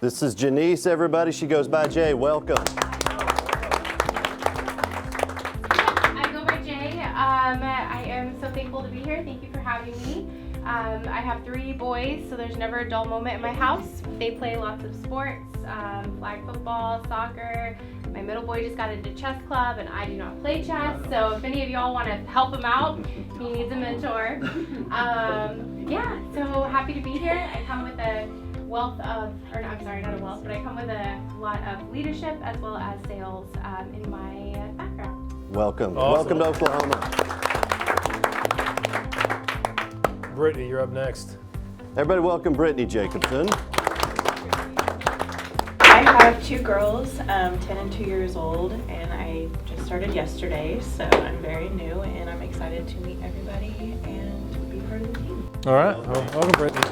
This is Janice, everybody. She goes by Jay. Welcome. I go by Jay. I am so thankful to be here. Thank you for having me. I have 3 boys, so there's never a dull moment in my house. They play lots of sports, flag football, soccer. My middle boy just got into chess club, and I do not play chess. So if any of y'all want to help him out, he needs a mentor. Yeah, so happy to be here. I come with a wealth of, or I'm sorry, not a wealth, but I come with a lot of leadership as well as sales in my background. Welcome. Awesome. Welcome to Oklahoma. Brittany, you're up next. Everybody welcome Brittany Jacobson. I have 2 girls, 10 and 2 years old, and I just started yesterday, so I'm very new, and I'm excited to meet everybody and be part of the team. All right, well, welcome, Brittany.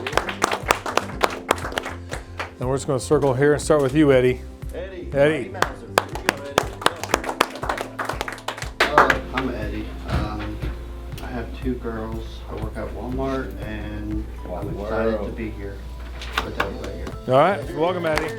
And we're just going to circle here and start with you, Eddie. Eddie. Mauser. Here you go, Eddie. I'm Eddie. I have 2 girls. I work at Walmart, and I'm excited to be here with everybody here. All right, welcome, Eddie.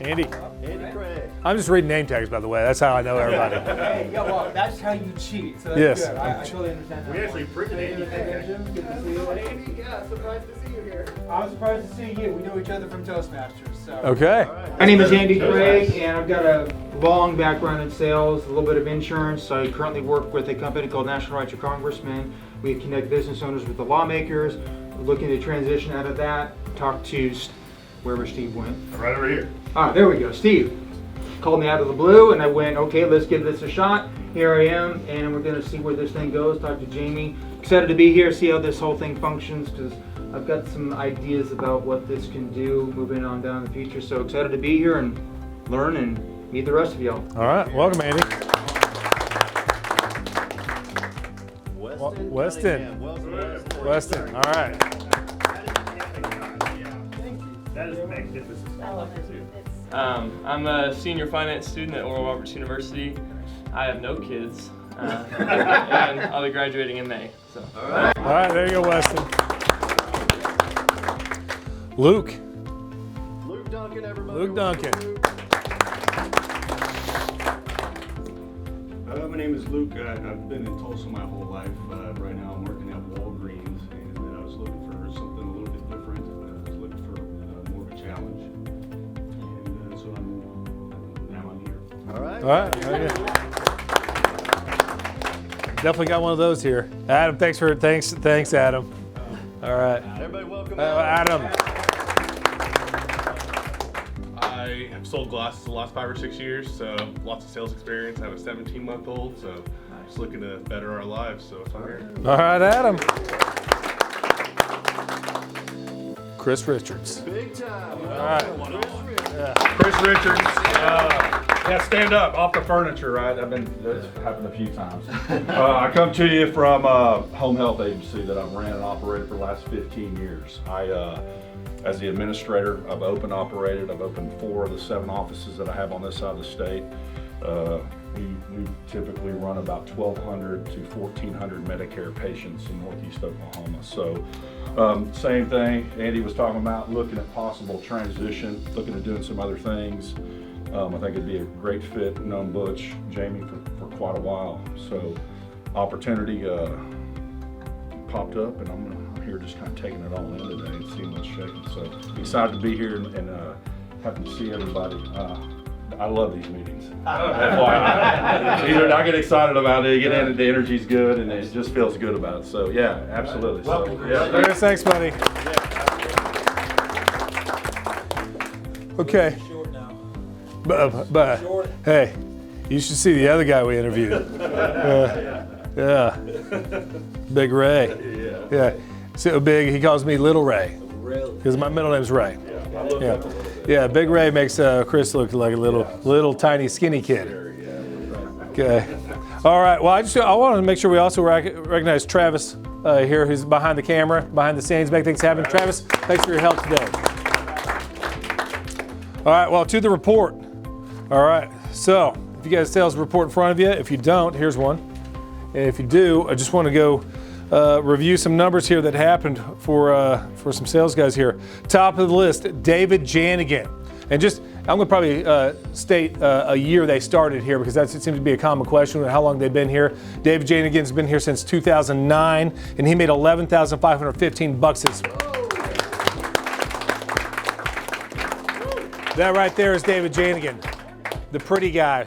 Andy. Andy Craig. I'm just reading name tags, by the way. That's how I know everybody. Hey, yeah, well, that's how you cheat. So that's Yes. good. I totally understand that. We actually printed Andy. Hey, Jim, good to see you. Andy, yeah, surprised to see you here. I was surprised to see you. We know each other from Toastmasters. So. Okay. My name is Andy Craig, and I've got a long background in sales, a little bit of insurance. I currently work with a company called National Right to Congressman. We connect business owners with the lawmakers. We're looking to transition out of that. Talk to wherever Steve went. Right over here. Ah, there we go. Steve called me out of the blue, and I went, okay, let's give this a shot. Here I am, and we're going to see where this thing goes. Talk to Jamie. Excited to be here, see how this whole thing functions, because I've got some ideas about what this can do moving on down in the future. So excited to be here and learn and meet the rest of y'all. All right, welcome, Andy. Weston. Weston. Cunningham. Welcome, Weston. Weston, all right. That is magnificent. I love it. I'm a senior finance student at Oral Roberts University. I have no kids, and I'll be graduating in May. So. All right, there you go, Weston. Luke. Luke Duncan, everybody. Luke Duncan. My name is Luke. I've been in Tulsa my whole life. Right now I'm working at Walgreens, and I was looking for something a little bit different. I was looking for more of a challenge, and so now I'm here. All right. All right. Definitely got one of those here. Adam, thanks, Adam. All right. Everybody welcome Adam. I have sold glasses the last 5 or 6 years, so lots of sales experience. I have a 17-month-old, so just looking to better our lives, so I'm here. All right, Adam. Chris Richards. Big time. All right. Chris Richards. Yeah, stand up off the furniture, right? That's happened a few times. I come to you from a home health agency that I've ran and operated for the last 15 years. As the administrator, I've opened 4 of the 7 offices that I have on this side of the state. We typically run about 1,200 to 1,400 Medicare patients in Northeast Oklahoma. So same thing Andy was talking about, looking at possible transition, looking at doing some other things. I think it'd be a great fit. Known Butch, Jamie for quite a while. So opportunity popped up, and I'm here just kind of taking it all in today and seeing what's shaking. So excited to be here and happy to see everybody. I love these meetings. FYI. I get excited about it, get in it, the energy's good, and it just feels good about it. So yeah, absolutely. So, yeah. Chris, thanks, buddy. Okay. But hey, you should see the other guy we interviewed. Yeah. Big Ray. Yeah. So big, he calls me Little Ray. Because my middle name's Ray. Yeah, Big Ray makes Chris look like a little tiny skinny kid. Okay. All right. Well, I wanted to make sure we also recognize Travis here, who's behind the camera, behind the scenes, make things happen. Travis, thanks for your help today. All right. Well, to the report. All right. So, if you got a sales report in front of you, if you don't, here's one. And if you do, I just want to go review some numbers here that happened for some sales guys here. Top of the list, David Janigan. And just, I'm going to probably state a year they started here because that seems to be a common question, how long they've been here. David Janigan's been here since 2009, and he made $11,515. That right there is David Janigan, the pretty guy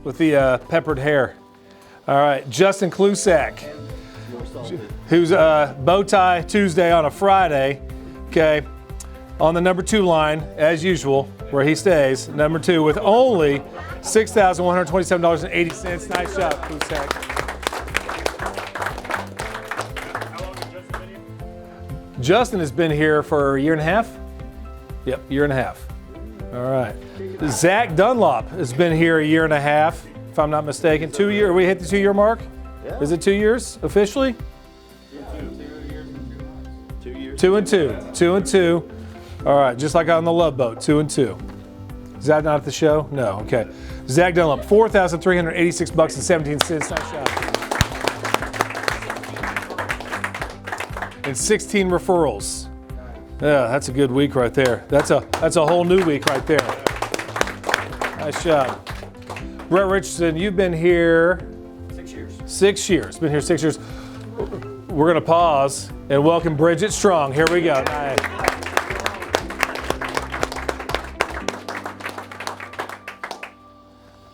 with the peppered hair. All right, Justin Klusak, who's bow tie Tuesday on a Friday, okay, on the number 2 line, as usual, where he stays, number 2, with only $6,127.80. Nice job, Klusak. How long has Justin been here? Justin has been here for a year and a half. Yep, year and a half. All right. Zach Dunlop has been here a year and a half, if I'm not mistaken. 2 years. We hit the 2-year mark? Yeah. Is it 2 years officially? 2 years. 2 and 2. 2 and 2. All right, just like on the Love Boat, 2 and 2. Is that not at the show? No. Okay. Zach Dunlop, $4,386.17. Nice job. And 16 referrals. Yeah, that's a good week right there. That's a whole new week right there. Nice job. Brett Richardson, you've been here 6 years. 6 years. Been here 6 years. We're gonna pause and welcome Bridget Strong. Here we go. Nice.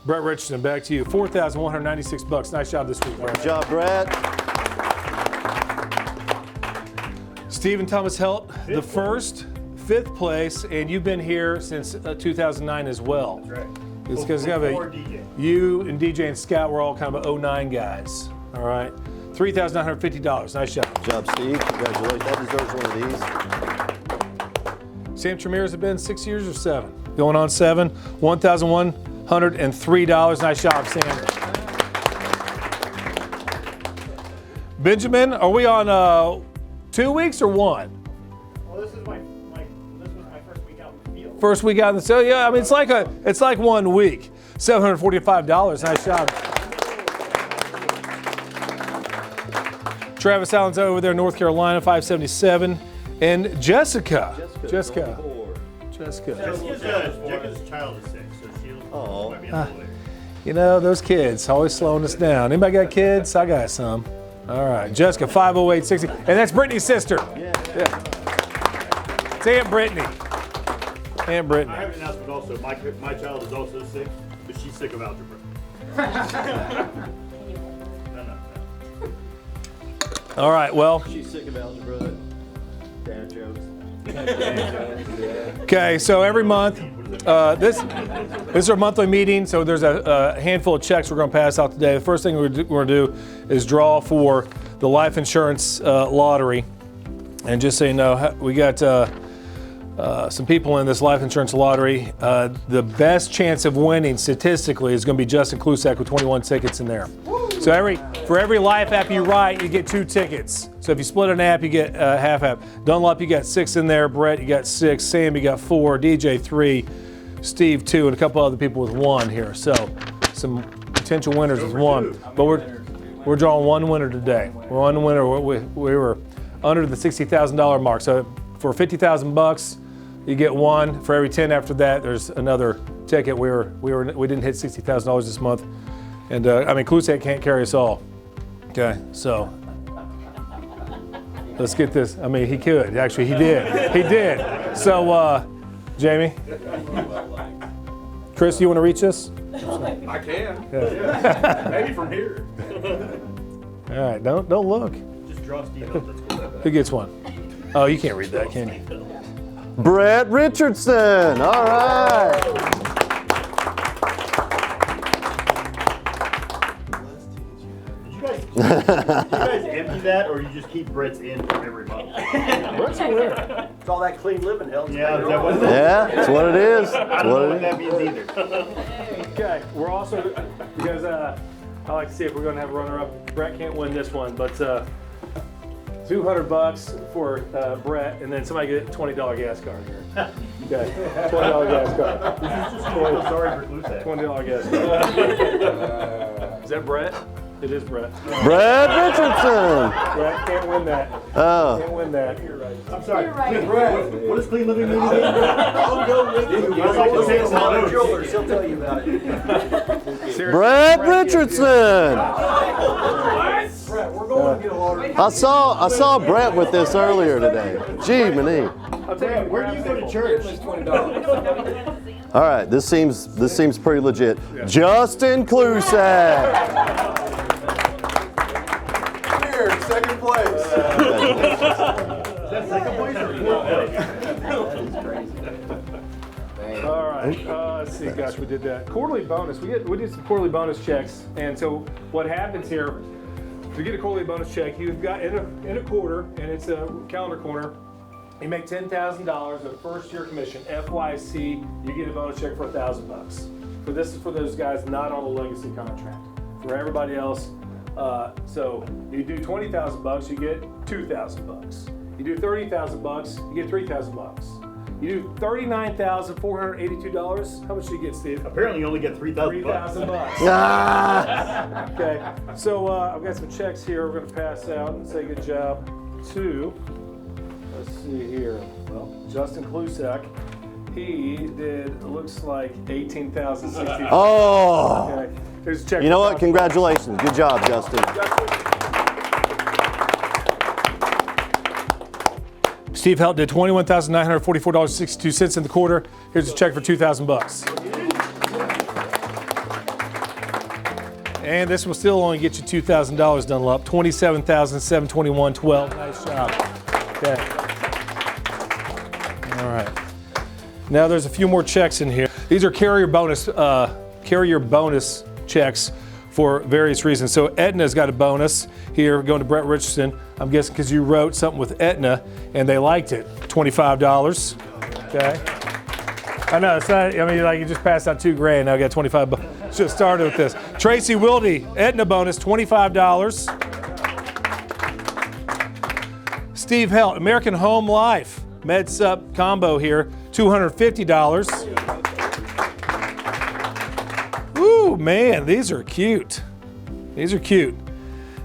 Brett Richardson, back to you. $4,196. Nice job this week, Brett. Good job, Brett. Stephen Thomas Helt, the first, 5th place, and you've been here since 2009 as well. That's right. It's because Before DJ. you and DJ and Scott were all kind of 09 guys. All right, $3,950. Nice job. Good job, Steve. Congratulations. That deserves one of these. Sam Tremere has it been 6 years or 7? Going on 7. $1,103. Nice job, Sam. Benjamin, are we on 2 weeks or 1? Well, this was my first week out in the field. First week out in the so yeah, I mean it's like 1 week. $745. Nice job. Travis Allen's over there, North Carolina, 577. And Jessica. Jessica's child is 6, so Aw. might be a little later. You know, those kids always slowing us down. Anybody got kids? I got some. All right, Jessica, 50860. And that's Brittany's sister. Yeah. It's Aunt Brittany. Aunt I Brittany. have an announcement also. My child is also 6, but she's sick of algebra. No. All right, well, She's sick of algebra. Dad jokes. okay, so every month, this is our monthly meeting, so there's a handful of checks we're going to pass out today. The first thing we're going to do is draw for the life insurance lottery. And just so you know, we got some people in this life insurance lottery. The best chance of winning statistically is going to be Justin Klusak with 21 tickets in there. So for every life app you write, you get 2 tickets. So if you split an app, you get half app. Dunlop, you got 6 in there. Brett, you got 6. Sam, you got 4. DJ, 3. Steve, 2, and a couple other people with 1 here. So some potential winners with 1. But we're drawing 1 winner today. We're 1 winner. We were under the $60,000 mark. So for $50,000, you get 1. For every 10 after that, there's another ticket. We didn't hit $60,000 this month. And I mean, Klusak can't carry us all. Okay, so let's get this. I mean, he could. Actually, he did. He did. So, Jamie, Chris, you want to reach us? I can. Yeah. Maybe from here. All right, don't look. Just draw Steve up. That's cool. Who gets 1? Oh, you can't read that, can you? Brett Richardson. All right. Did you guys empty that, or you just keep Brett's in for every month? Brett's a winner. It's all that clean living helps. Yeah, is that what Yeah, that's what it is. I That's don't know what what it that is. means either. Okay, we're also, because I like to see if we're going to have a runner-up. Brett can't win this one, but $200 for Brett, and then somebody get a $20 gas card here. Okay, $20 gas card. This is just sorry for Klusak. $20 gas card. Is that Brett? It is Brett. Brett Richardson. Brett can't win that. Oh. Can't win that. I'm sorry. Brett, what does clean living mean again? I'll go with you. He'll tell you about it. Brett Richardson. Brett, we're going to get a water. I saw Brett with this earlier today. Gee, Manny. Brett, where do you go to church? All right, this seems pretty legit. Justin Klusak. Here, second place. Is that second place or fourth place? All right, let's see, gosh, we did that. Quarterly bonus, we did some quarterly bonus checks. And so what happens here, to get a quarterly bonus check, you've got in a quarter, and it's a calendar corner, you make $10,000 of first year commission, FYC, you get a bonus check for $1,000. But this is for those guys not on the legacy contract. For everybody else, so you do $20,000, you get $2,000. You do $30,000, you get $3,000. You do $39,482. How much do you get, Steve? Apparently, you only get $3,000. $3,000. Ah. Okay, so I've got some checks here we're going to pass out and say good job to, let's see here, well, Justin Klusak. He did, it looks like $18,060. Oh. Okay, here's a check. You know what? Congratulations. Good job, Justin. Steve Helt did $21,944.62 in the quarter. Here's a check for $2,000. And this will still only get you $2,000, Dunlop. $27,721.12. Nice job. Okay. All right. Now there's a few more checks in here. These are carrier bonus checks for various reasons. So Aetna's got a bonus here going to Brett Richardson. I'm guessing because you wrote something with Aetna and they liked it. $25. Okay. I know, it's not, I mean, like you just passed out $2,000. Now I got 25 bucks. Should have started with this. Tracy Wilde, Aetna bonus, $25. Steve Helt, American Home Life, MedSup combo here, $250. Ooh, man, these are cute. These are cute.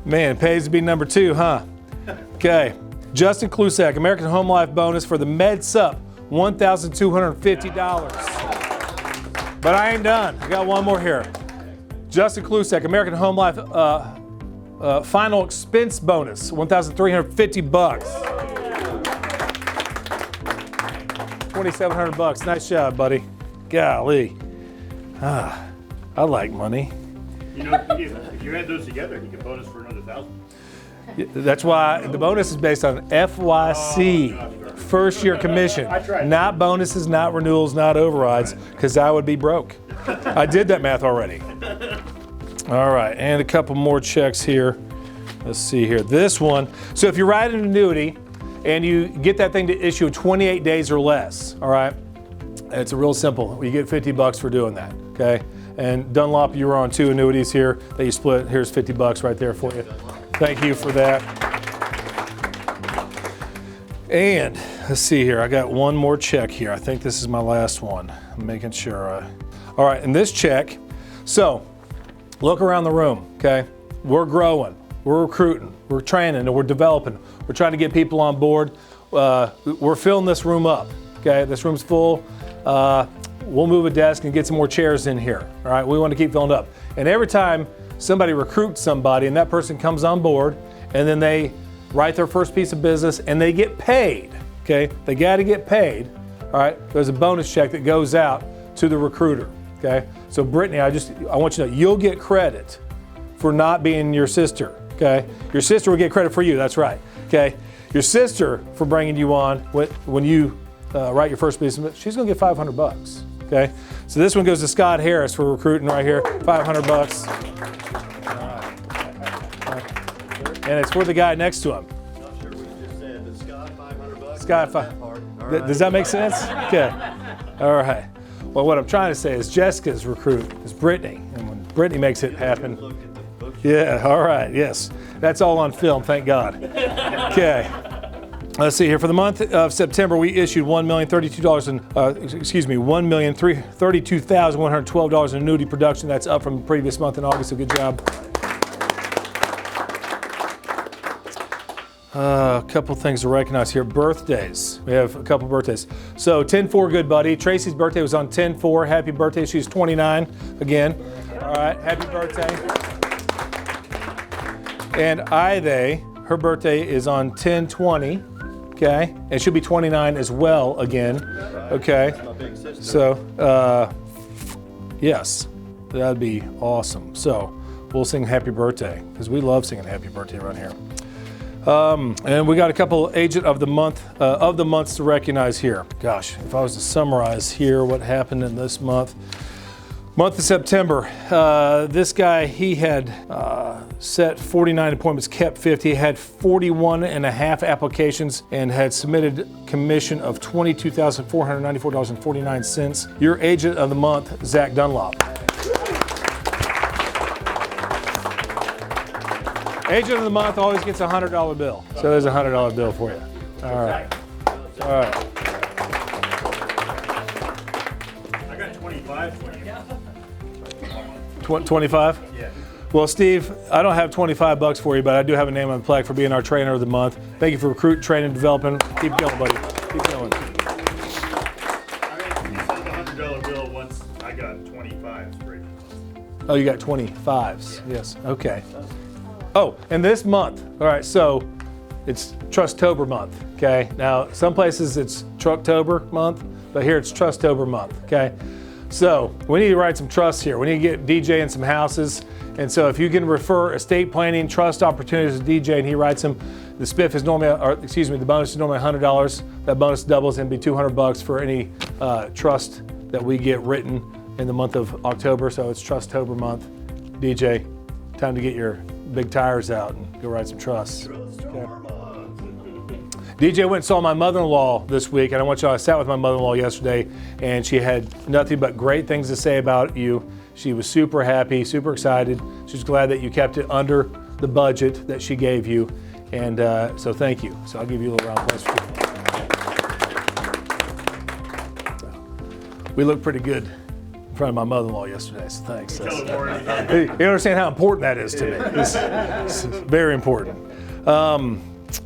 Man, it pays to be number 2, huh? Okay. Justin Klusak, American Home Life bonus for the MedSup, $1,250. But I ain't done. I got one more here. Justin Klusak, American Home Life final expense bonus, $1,350. $2,700. Nice job, buddy. Golly. I like money. You know, if you add those together, you can bonus for another $1,000. That's why the bonus is based on FYC, first year commission. Not bonuses, not renewals, not overrides, because I would be broke. I did that math already. All right, and a couple more checks here. Let's see here. This one, so if you write an annuity and you get that thing to issue in 28 days or less, all right, it's a real simple. You get $50 for doing that, okay? And Dunlop, you were on 2 annuities here that you split. Here's $50 right there for you. Thank you for that. And let's see here. I got one more check here. I think this is my last one. I'm making sure. All right, and this check. So look around the room, okay? We're growing. We're recruiting. We're training, and we're developing. We're trying to get people on board. We're filling this room up, okay? This room's full. We'll move a desk and get some more chairs in here, all right? We want to keep filling up. And every time somebody recruits somebody and that person comes on board and then they write their first piece of business and they get paid, okay? They got to get paid, all right? There's a bonus check that goes out to the recruiter, okay? So Brittany, I want you to know, you'll get credit for not being your sister, okay? Your sister will get credit for you, that's right, okay? Your sister for bringing you on when you write your first piece of business, she's gonna get $500, okay? So this one goes to Scott Harris for recruiting right here, $500. And it's for the guy next to him. Not sure what you just said, but Scott, $500. Scott, does that make sense? Okay. All right. Well, what I'm trying to say is Jessica's recruit is Brittany, and when Brittany makes it happen, yeah. All right. Yes, that's all on film. Thank God. Okay. Let's see here. For the month of September, we issued $1,032,112 in annuity production. That's up from the previous month in August. So good job. A couple things to recognize here. Birthdays. We have a couple birthdays. So 10-4, good buddy. Tracy's birthday was on 10-4. Happy birthday. She's 29 again. All right, happy birthday. And Ide, her birthday is on 10-20. Okay, and she'll be 29 as well again. Okay, so yes, that'd be awesome. So we'll sing happy birthday because we love singing happy birthday around here. And we got a couple agent of the months to recognize here. Gosh, if I was to summarize here what happened in this month of September, this guy, he had set 49 appointments, kept 50, had 41 and a half applications, and had submitted commission of $22,494.49. Your agent of the month, Zach Dunlop. Agent of the month always gets a $100 bill. So there's a $100 bill for you. All right. All right. I got 25 for you. 25? Yeah. Well, Steve, I don't have 25 bucks for you, but I do have a name on the plaque for being our trainer of the month. Thank you for recruiting, training, developing. Keep going, buddy. Keep going. I got the $100 bill once. I got 25 straight. Oh, you got 25s. Yes. Okay. Oh, and this month. All right. So it's Trusttober month. Okay. Now, some places it's Trucktober month, but here it's Trusttober month. Okay. So we need to write some trusts here. We need to get DJ in some houses. And so if you can refer estate planning, trust opportunities to DJ and he writes them, the spiff is normally, the bonus is normally $100. That bonus doubles and be $200 for any trust that we get written in the month of October. So it's Trusttober month. DJ, time to get your big tires out and go write some trusts. Okay. DJ went and saw my mother-in-law this week, and I sat with my mother-in-law yesterday, and she had nothing but great things to say about you. She was super happy, super excited. She was glad that you kept it under the budget that she gave you, and so thank you. So I'll give you a little round of applause for you. We looked pretty good in front of my mother-in-law yesterday, so thanks. You understand how important that is to me. It's very important.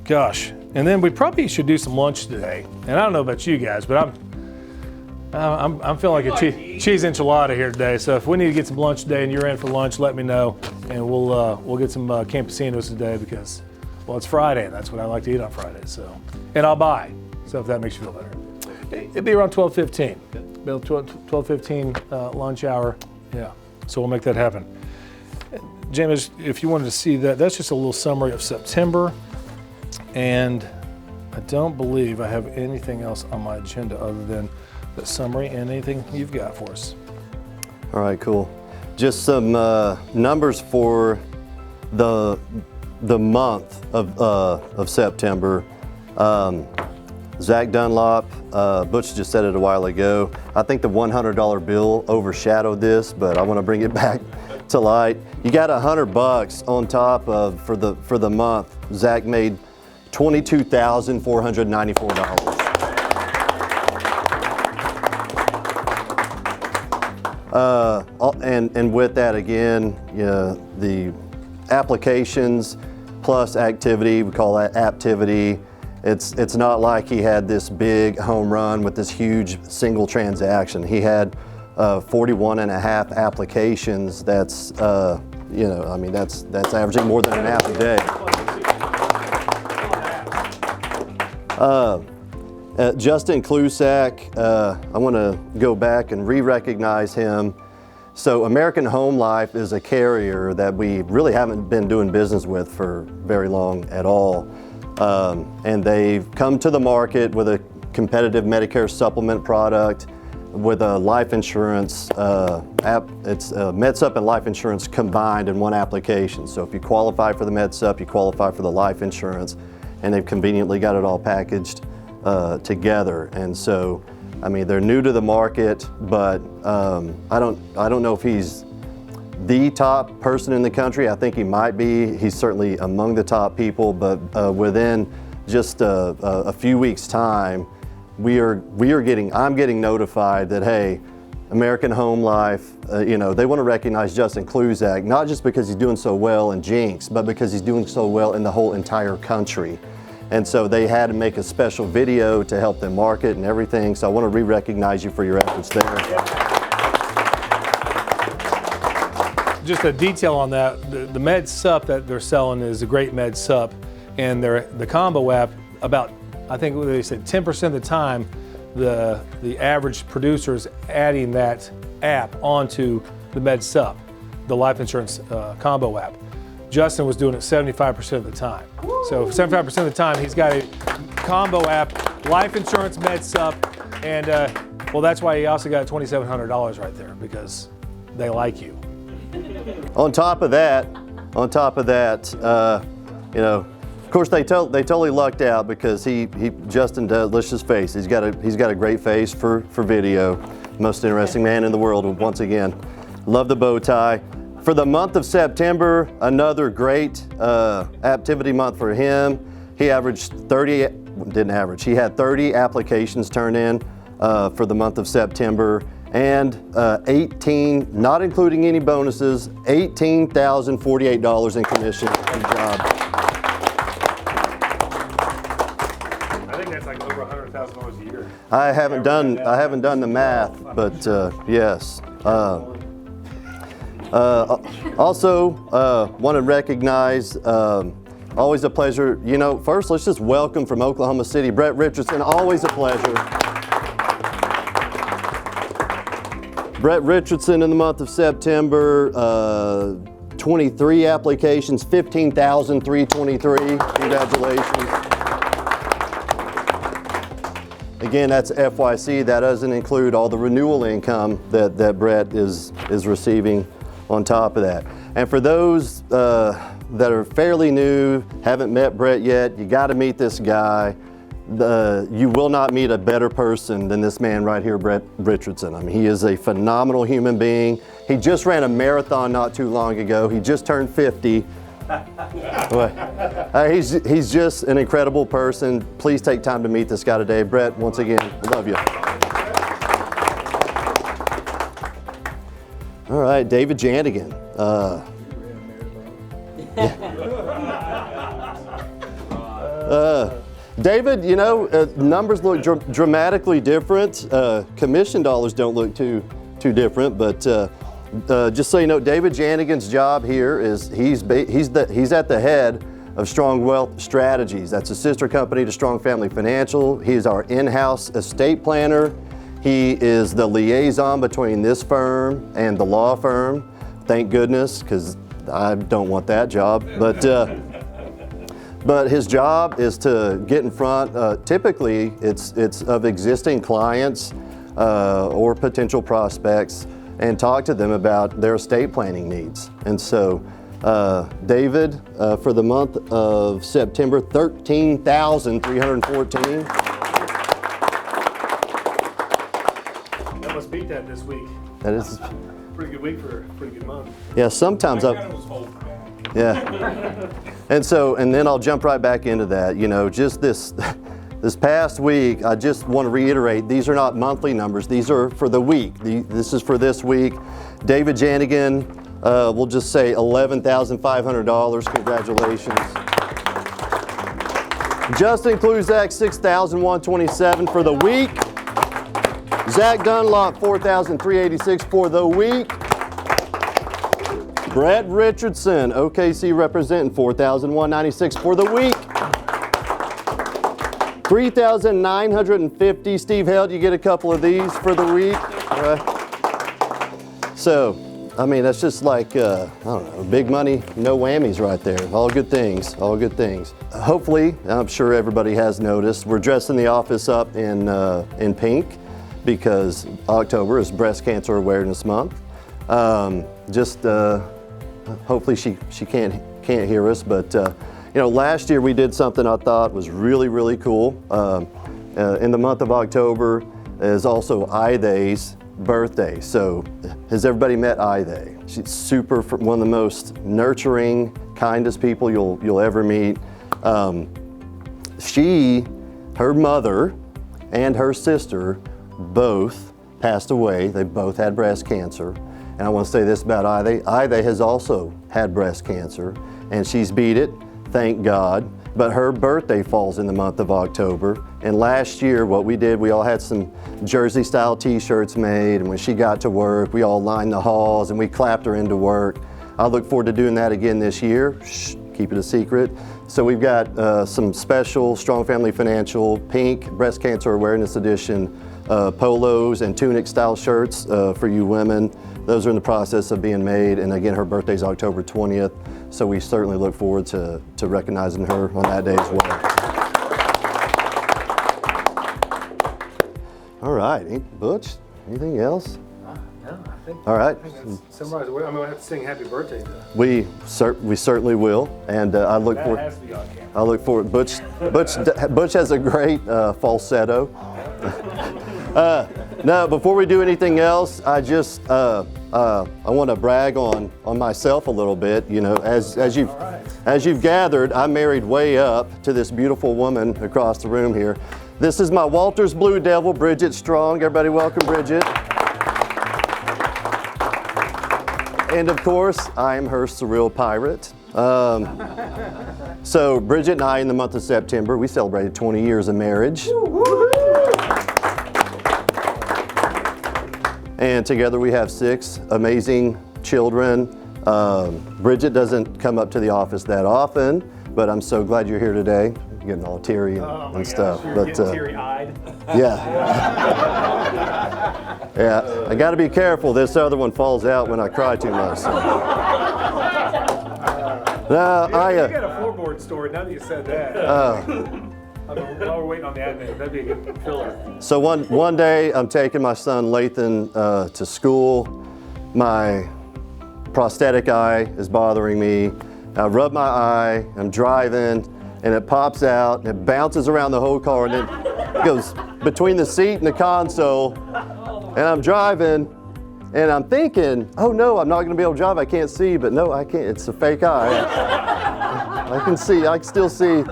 Gosh. And then we probably should do some lunch today. And I don't know about you guys, but I'm feeling like a cheese enchilada here today. So if we need to get some lunch today and you're in for lunch, let me know, and we'll get some campesinos today because, well, it's Friday and that's what I like to eat on Fridays. So, and I'll buy. So if that makes you feel better, it'd be around 12:15. 12:15 lunch hour. Yeah. So we'll make that happen. James, if you wanted to see that, that's just a little summary of September. And I don't believe I have anything else on my agenda other than the summary and anything you've got for us. All right, cool. Just some numbers for the month of September. Zach Dunlop, Butch just said it a while ago. I think the $100 bill overshadowed this, but I want to bring it back to light. You got $100 on top of for the month. Zach made $22,494. And with that again, the applications plus activity, we call that aptivity. It's not like he had this big home run with this huge single transaction. He had 41 and a half applications. That's that's averaging more than an app a day. Justin Klusak, I want to go back and re-recognize him. So American Home Life is a carrier that we really haven't been doing business with for very long at all. And they've come to the market with a competitive Medicare supplement product with a life insurance app. It's MedSup and life insurance combined in one application. So if you qualify for the MedSup, you qualify for the life insurance, and they've conveniently got it all packaged together. And so, I mean, they're new to the market, but I don't know if he's the top person in the country. I think he might be. He's certainly among the top people, but within just a few weeks' time, I'm getting notified that, hey, American Home Life, they want to recognize Justin Klusak, not just because he's doing so well in Jinx, but because he's doing so well in the whole entire country. And so they had to make a special video to help them market and everything. So I want to re-recognize you for your efforts there. Just a detail on that, the Med Sup that they're selling is a great Med Sup, and the combo app, about, I think they said 10% of the time, the average producer is adding that app onto the Med Sup, the life insurance combo app. Justin was doing it 75% of the time. So 75% of the time, he's got a combo app, life insurance, Med Sup, and well, that's why he also got $2,700 right there, because they like you. On top of that, you know, of course they totally lucked out because Justin does, let's just face, he's got a great face for video. Most interesting man in the world, once again. Love the bow tie. For the month of September, another great activity month for him. He had 30 applications turned in for the month of September, and 18, not including any bonuses, $18,048 in commission. Good job. I think that's like over $100,000 a year. I haven't done the math, but yes. Also, want to recognize, always a pleasure. You know, first let's just welcome from Oklahoma City, Brett Richardson. Always a pleasure. Brett Richardson in the month of September, 23 applications, 15,323. Congratulations. Again, that's FYC. That doesn't include all the renewal income that Brett is receiving on top of that. And for those that are fairly new, haven't met Brett yet, you got to meet this guy. You will not meet a better person than this man right here, Brett Richardson. I mean, he is a phenomenal human being. He just ran a marathon not too long ago. He just turned 50. He's just an incredible person. Please take time to meet this guy today. Brett, once again, love you. All right, David Janigan. David, you know, numbers look dramatically different. Commission dollars don't look too different, but just so you know, David Janigan's job here is he's at the head of Strong Wealth Strategies. That's a sister company to Strong Family Financial. He's our in-house estate planner. He is the liaison between this firm and the law firm. Thank goodness, because I don't want that job. But his job is to get in front, typically it's of existing clients or potential prospects, and talk to them about their estate planning needs. And so David, for the month of September, 13,314. That must beat that this week. That is Pretty good week for a pretty good month. Yeah, sometimes yeah. And then I'll jump right back into that. You know, just this past week, I just want to reiterate, these are not monthly numbers. These are for the week. This is for this week. David Janigan, we'll just say $11,500. Congratulations. Justin Kluzak, $6,127 for the week. Zach Dunlop, $4,386 for the week. Brett Richardson, OKC representing, $4,196 for the week. $3,950. Steve Held, you get a couple of these for the week. So, I mean, that's just like, I don't know, big money, no whammies right there. All good things, all good things. Hopefully, I'm sure everybody has noticed, we're dressing the office up in pink because October is Breast Cancer Awareness Month. Hopefully she can't hear us, but you know, last year we did something I thought was really, really cool. In the month of October is also Iday's birthday. So has everybody met Iday? She's one of the most nurturing, kindest people you'll ever meet. Her mother and her sister both passed away. They both had breast cancer. And I want to say this about Iday. Iday has also had breast cancer, and she's beat it, thank God. but her birthday falls in the month of October. And last year, what we did, we all had some Jersey style t-shirts made, and when she got to work, we all lined the halls and we clapped her into work. I look forward to doing that again this year. Shh, keep it a secret. So we've got some special Strong Family Financial pink Breast Cancer Awareness Edition polos and tunic style shirts for you women. Those are in the process of being made, and again, her birthday's October 20th, so we certainly look forward to recognizing her on that day as well. All right, Butch, anything else? No, I think. All right. I think that's summarized. I mean, we have to sing Happy Birthday to. We certainly will, and I look That forward. has to be on camera. I look forward. Butch has a great falsetto. No, before we do anything else, I just I want to brag on myself a little bit. You know, as you've gathered, I married way up to this beautiful woman across the room here. This is my Walters Blue Devil, Bridget Strong. Everybody, welcome Bridget. And of course, I am her surreal pirate. So Bridget and I, in the month of September, we celebrated 20 years of marriage. And together we have 6 amazing children. Bridget doesn't come up to the office that often, but I'm so glad you're here today. You're getting all teary and stuff. You're but getting teary-eyed. yeah. Yeah, I got to be careful. This other one falls out when I cry too much. No, You got a floorboard story now that you said that. While we're waiting on the admin, that'd be a good filler. So one day I'm taking my son Lathan to school. My prosthetic eye is bothering me. I rub my eye, I'm driving, and it pops out, and it bounces around the whole car, and it goes between the seat and the console. And I'm driving, and I'm thinking, oh no, I'm not gonna be able to drive, I can't see, but no, I can't, it's a fake eye. I can see, I can still see.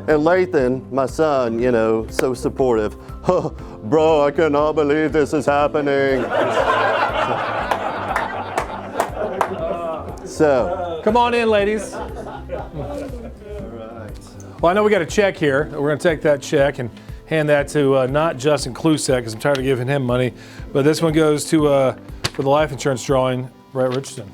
And Lathan, my son, you know, so supportive. Oh, bro, I cannot believe this is happening. So. Come on in, ladies. Well, I know we got a check here. We're going to take that check and hand that to not Justin Klusak, because I'm tired of giving him money, but this one goes to for the life insurance drawing, Brett Richardson.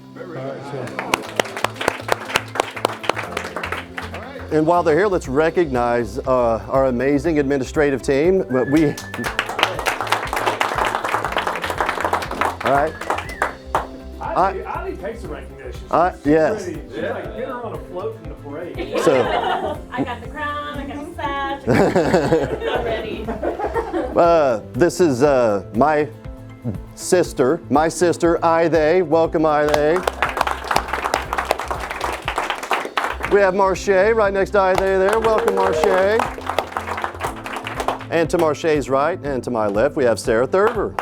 And while they're here, let's recognize our amazing administrative team. All right. Ali takes the recognition. Yes. She's like, get her on a float in the parade. So. I got the crown, I got the sash. I'm ready. This is my sister, Ide. Welcome, Ide. We have Marche right next to Ide there. Welcome, Marche. And to Marche's right and to my left, we have Sarah Thurber.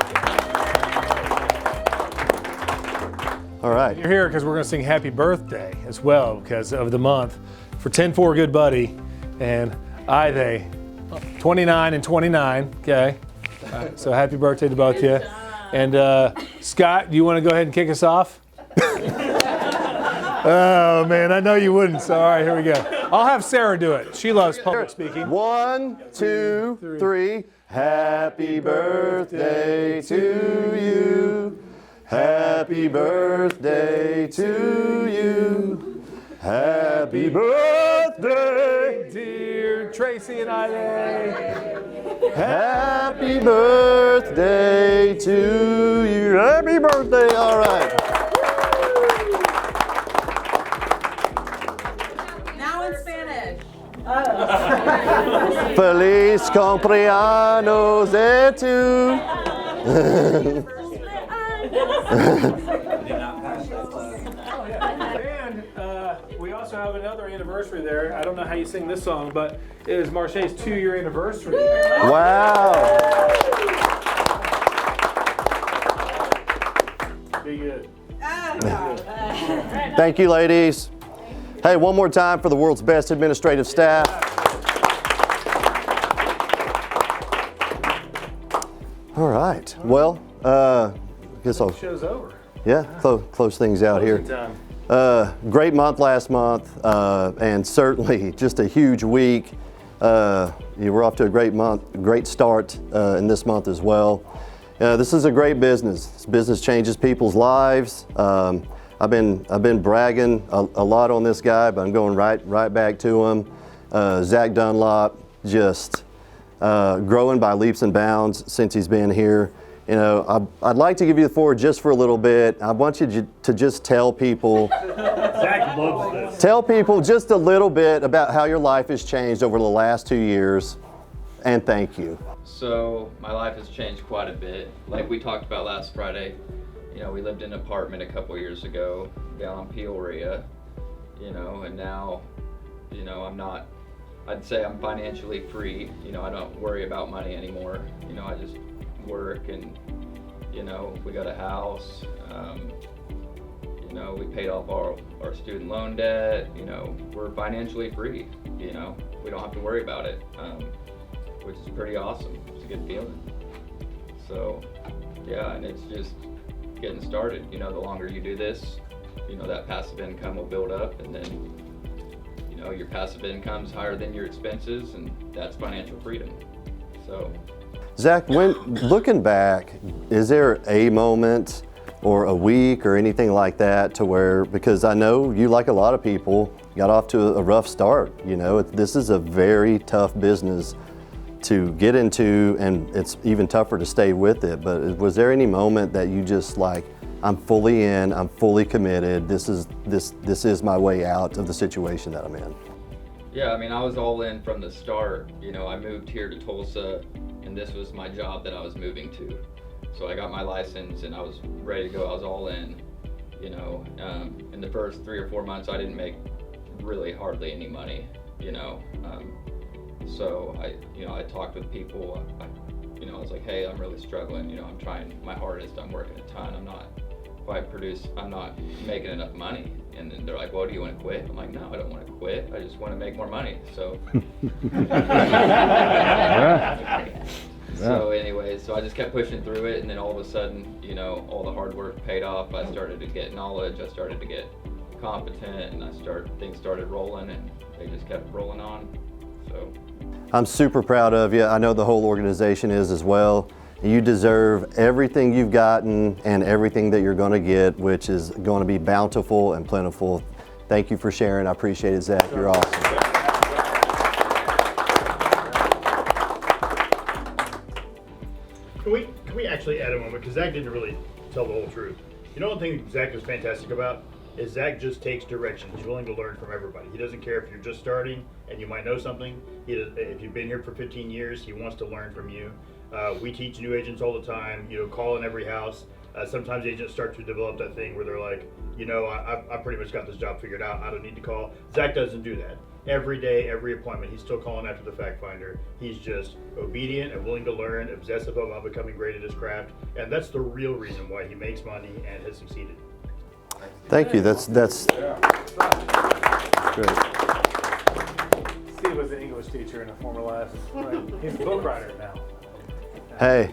All right. You're here because we're going to sing Happy Birthday as well because of the month for 10-4 Good Buddy and Ide, 29 and 29, okay? So happy birthday to both of you. And Scott, do you want to go ahead and kick us off? Oh man, I know you wouldn't. So all right, here we go. I'll have Sarah do it. She loves public speaking. 1, 2, 3. Happy birthday to you. Happy birthday to you. Happy birthday, dear Tracy and Ide. Happy birthday to you. Happy birthday. All right. Now in Spanish. Feliz cumpleaños de tu. And we also have another anniversary there. I don't know how you sing this song, but it is Marche's 2-year anniversary. Wow. Be good. Thank you, ladies. Hey, one more time for the world's best administrative staff. All right. Well, I guess I'll. Show's over. Yeah, close things out here. Time. Great month last month, and certainly just a huge week. We're off to a great month, great start in this month as well. This is a great business. This business changes people's lives. I've been bragging a lot on this guy, but I'm going right back to him. Zach Dunlop, just growing by leaps and bounds since he's been here. You know, I'd like to give you the floor just for a little bit. I want you to just tell people, Zach loves this. tell people just a little bit about how your life has changed over the last 2 years, and thank you. So my life has changed quite a bit. Like we talked about last Friday, you know, we lived in an apartment a couple years ago down on Peoria, you know, and now, you know, I'd say I'm financially free. You know, I don't worry about money anymore. You know, I just work and, you know, we got a house. You know, we paid off our student loan debt. You know, we're financially free. You know, we don't have to worry about it, which is pretty awesome. It's a good feeling. So, yeah, and it's just getting started. You know, the longer you do this, you know, that passive income will build up, and then, you know, your passive income's higher than your expenses, and that's financial freedom. So. Zach, looking back, is there a moment or a week or anything like that to where, because I know you, like a lot of people, got off to a rough start. You know, this is a very tough business to get into, and it's even tougher to stay with it. But was there any moment that you just like, I'm fully in, I'm fully committed, this is my way out of the situation that I'm in? Yeah, I mean, I was all in from the start. You know, I moved here to Tulsa, and this was my job that I was moving to. So I got my license and I was ready to go. I was all in. You know, in the first 3 or 4 months, I didn't make really hardly any money. You know, so I talked with people. I was like, hey, I'm really struggling. You know, I'm trying my hardest. I'm working a ton. I'm not making enough money. And then they're like, well, do you want to quit? I'm like, no, I don't want to quit. I just want to make more money. So, so anyway, so I just kept pushing through it. And then all of a sudden, you know, all the hard work paid off. I started to get knowledge. I started to get competent, and things started rolling, and they just kept rolling on. So I'm super proud of you. I know the whole organization is as well. You deserve everything you've gotten and everything that you're going to get, which is going to be bountiful and plentiful. Thank you for sharing. I appreciate it, Zach. You're awesome. Can we actually add a moment? Because Zach didn't really tell the whole truth. You know, one thing Zach is fantastic about is Zach just takes direction. He's willing to learn from everybody. He doesn't care if you're just starting and you might know something. If you've been here for 15 years, he wants to learn from you. We teach new agents all the time, you know, call in every house. Sometimes agents start to develop that thing where they're like, you know, I pretty much got this job figured out. I don't need to call. Zach doesn't do that. Every day, every appointment, he's still calling after the fact finder. He's just obedient and willing to learn, obsessive about becoming great at his craft. And that's the real reason why he makes money and has succeeded. Thank you. That's great. Steve was an English teacher in a former life. He's a book writer now. Hey,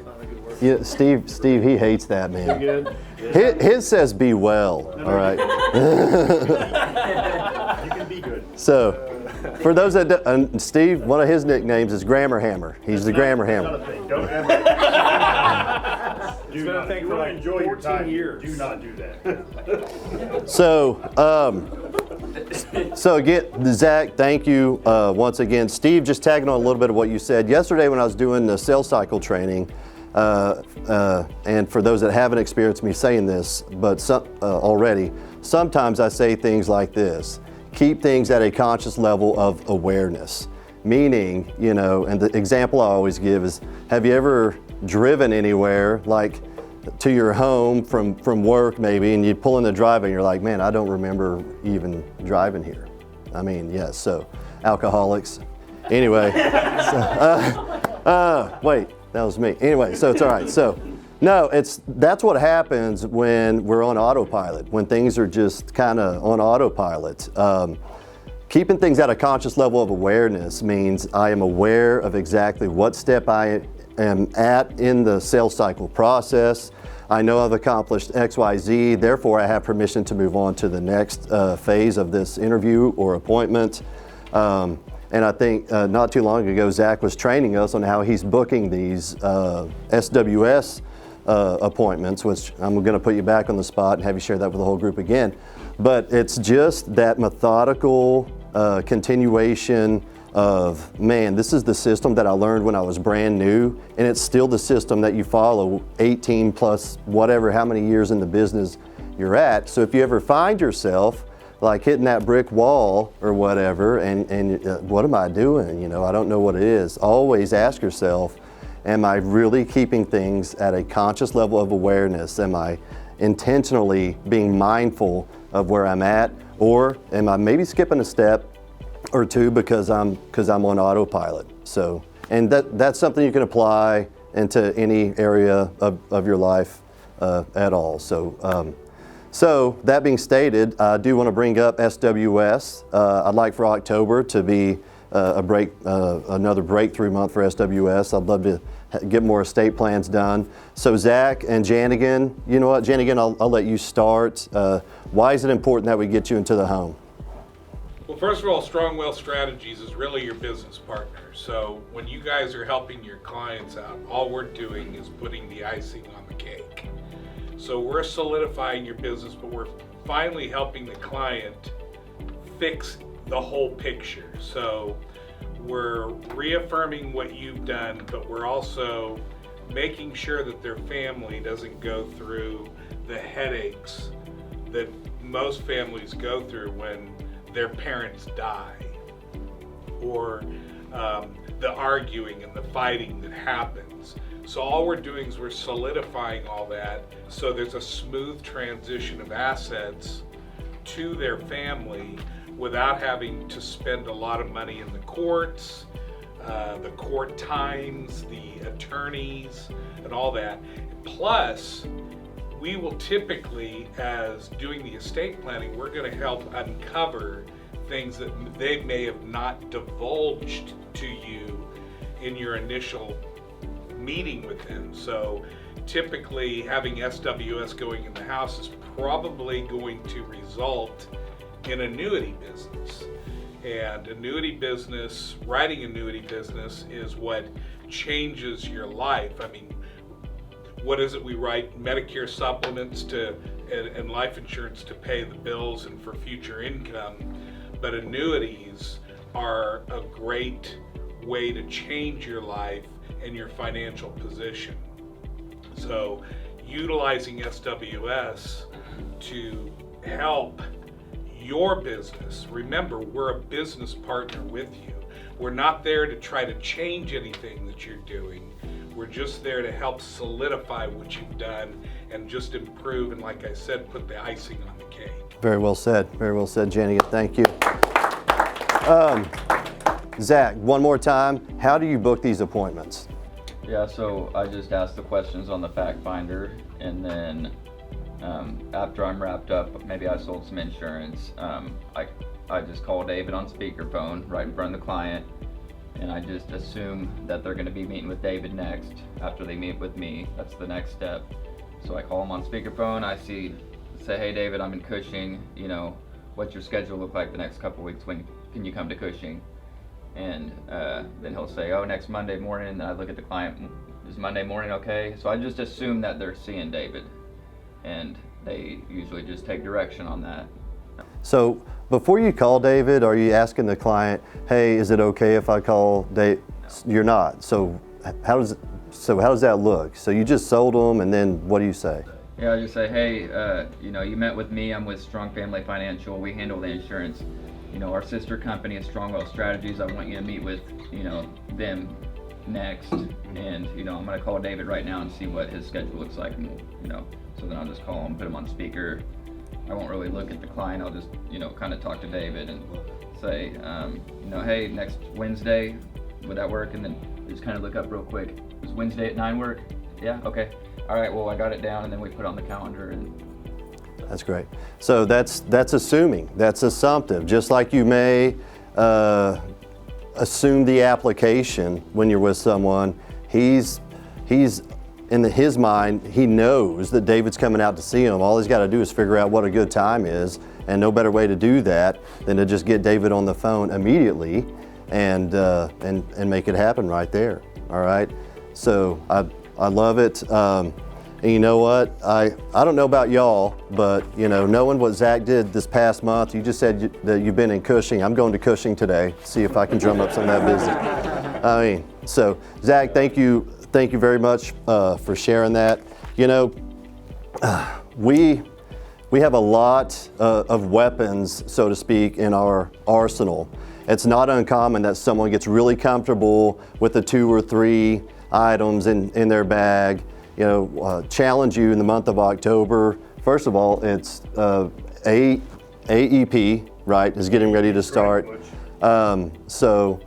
yeah, Steve, he hates that, man. Good? His says be well, all right? You can be good. So, for those that Steve, one of his nicknames is Grammar Hammer. He's the Grammar Not Hammer. a thing. Don't ever. It's been a thing for like enjoy your 14 time. years. Do not do that. So again, Zach, thank you once again. Steve, just tagging on a little bit of what you said. Yesterday when I was doing the sales cycle training, and for those that haven't experienced me saying this, but already, sometimes I say things like this: keep things at a conscious level of awareness. Meaning, you know, and the example I always give is, have you ever driven anywhere, like to your home from work maybe, and you pull in the driveway and you're like, man, I don't remember even driving here. I mean, yes, so alcoholics. Anyway, wait, that was me. Anyway, so it's all right. So no, that's what happens when we're on autopilot, when things are just kind of on autopilot. Keeping things at a conscious level of awareness means I am aware of exactly what step I am at in the sales cycle process. I know I've accomplished XYZ, therefore I have permission to move on to the next phase of this interview or appointment. And I think not too long ago, Zach was training us on how he's booking these SWS appointments, which I'm going to put you back on the spot and have you share that with the whole group again. But it's just that methodical continuation of, man, this is the system that I learned when I was brand new, and it's still the system that you follow 18 plus whatever, how many years in the business you're at. So if you ever find yourself like hitting that brick wall or whatever, and what am I doing? You know, I don't know what it is. Always ask yourself, am I really keeping things at a conscious level of awareness? Am I intentionally being mindful of where I'm at? Or am I maybe skipping a step or two because I'm on autopilot? So, and that's something you can apply into any area of your life at all. So that being stated, I do want to bring up SWS. I'd like for October to be another breakthrough month for SWS. I'd love to get more estate plans done. So Zach and Janigan, you know what, Janigan, I'll let you start. Why is it important that we get you into the home? Well, first of all, Strong Wealth Strategies is really your business partner. So when you guys are helping your clients out, all we're doing is putting the icing on the cake. So we're solidifying your business, but we're finally helping the client fix the whole picture. So we're reaffirming what you've done, but we're also making sure that their family doesn't go through the headaches that most families go through when their parents die, or the arguing and the fighting that happens. So all we're doing is we're solidifying all that so there's a smooth transition of assets to their family without having to spend a lot of money in the courts, the court times, the attorneys, and all that. Plus, we will typically, as doing the estate planning, we're going to help uncover things that they may have not divulged to you in your initial meeting with them. So typically having SWS going in the house is probably going to result in annuity business. And annuity business, writing annuity business is what changes your life. I mean, what is it we write? Medicare supplements and life insurance to pay the bills and for future income. But annuities are a great way to change your life and your financial position. So utilizing SWS to help your business. Remember, we're a business partner with you. We're not there to try to change anything that you're doing. We're just there to help solidify what you've done and just improve, and like I said, put the icing on the cake. Very well said, Jenny. Thank you. Zach, one more time, how do you book these appointments? Yeah, so I just ask the questions on the fact finder, and then after I'm wrapped up, maybe I sold some insurance, I just call David on speakerphone right in front of the client, and I just assume that they're going to be meeting with David next. After they meet with me, that's the next step. So I call him on speakerphone. I say, hey David, I'm in Cushing. You know, what's your schedule look like the next couple weeks? When can you come to Cushing? And then he'll say, oh, next Monday morning. And I look at the client. Is Monday morning okay? So I just assume that they're seeing David, and they usually just take direction on that. So before you call David, are you asking the client, hey, is it okay if I call Dave? No. You're not. So how does that look? So you just sold them, and then what do you say? Yeah, I just say, hey, you know, you met with me. I'm with Strong Family Financial. We handle the insurance. You know, our sister company is Strong Wealth Strategies. I want you to meet with, you know, them next. And, you know, I'm going to call David right now and see what his schedule looks like. And, you know, so then I'll just call him, put him on speaker. I won't really look at the client. I'll just, you know, kind of talk to David and say, you know, hey, next Wednesday, would that work? And then just kind of look up real quick. Does Wednesday at 9 work? Yeah, okay. All right, well, I got it down, and then we put it on the calendar. And that's great. So that's assuming, that's assumptive. Just like you may assume the application when you're with someone, he's his mind, he knows that David's coming out to see him. All he's got to do is figure out what a good time is, and no better way to do that than to just get David on the phone immediately and make it happen right there. All right. So I love it. And you know what? I don't know about y'all, but you know, knowing what Zach did this past month, you just said that you've been in Cushing. I'm going to Cushing today, see if I can drum up some of that business. I mean, so Zach, thank you very much for sharing that. You know, we have a lot of weapons, so to speak, in our arsenal. It's not uncommon that someone gets really comfortable with the 2 or 3 items in their bag. You know, challenge you in the month of October. First of all, it's AEP, right, is getting ready to start. So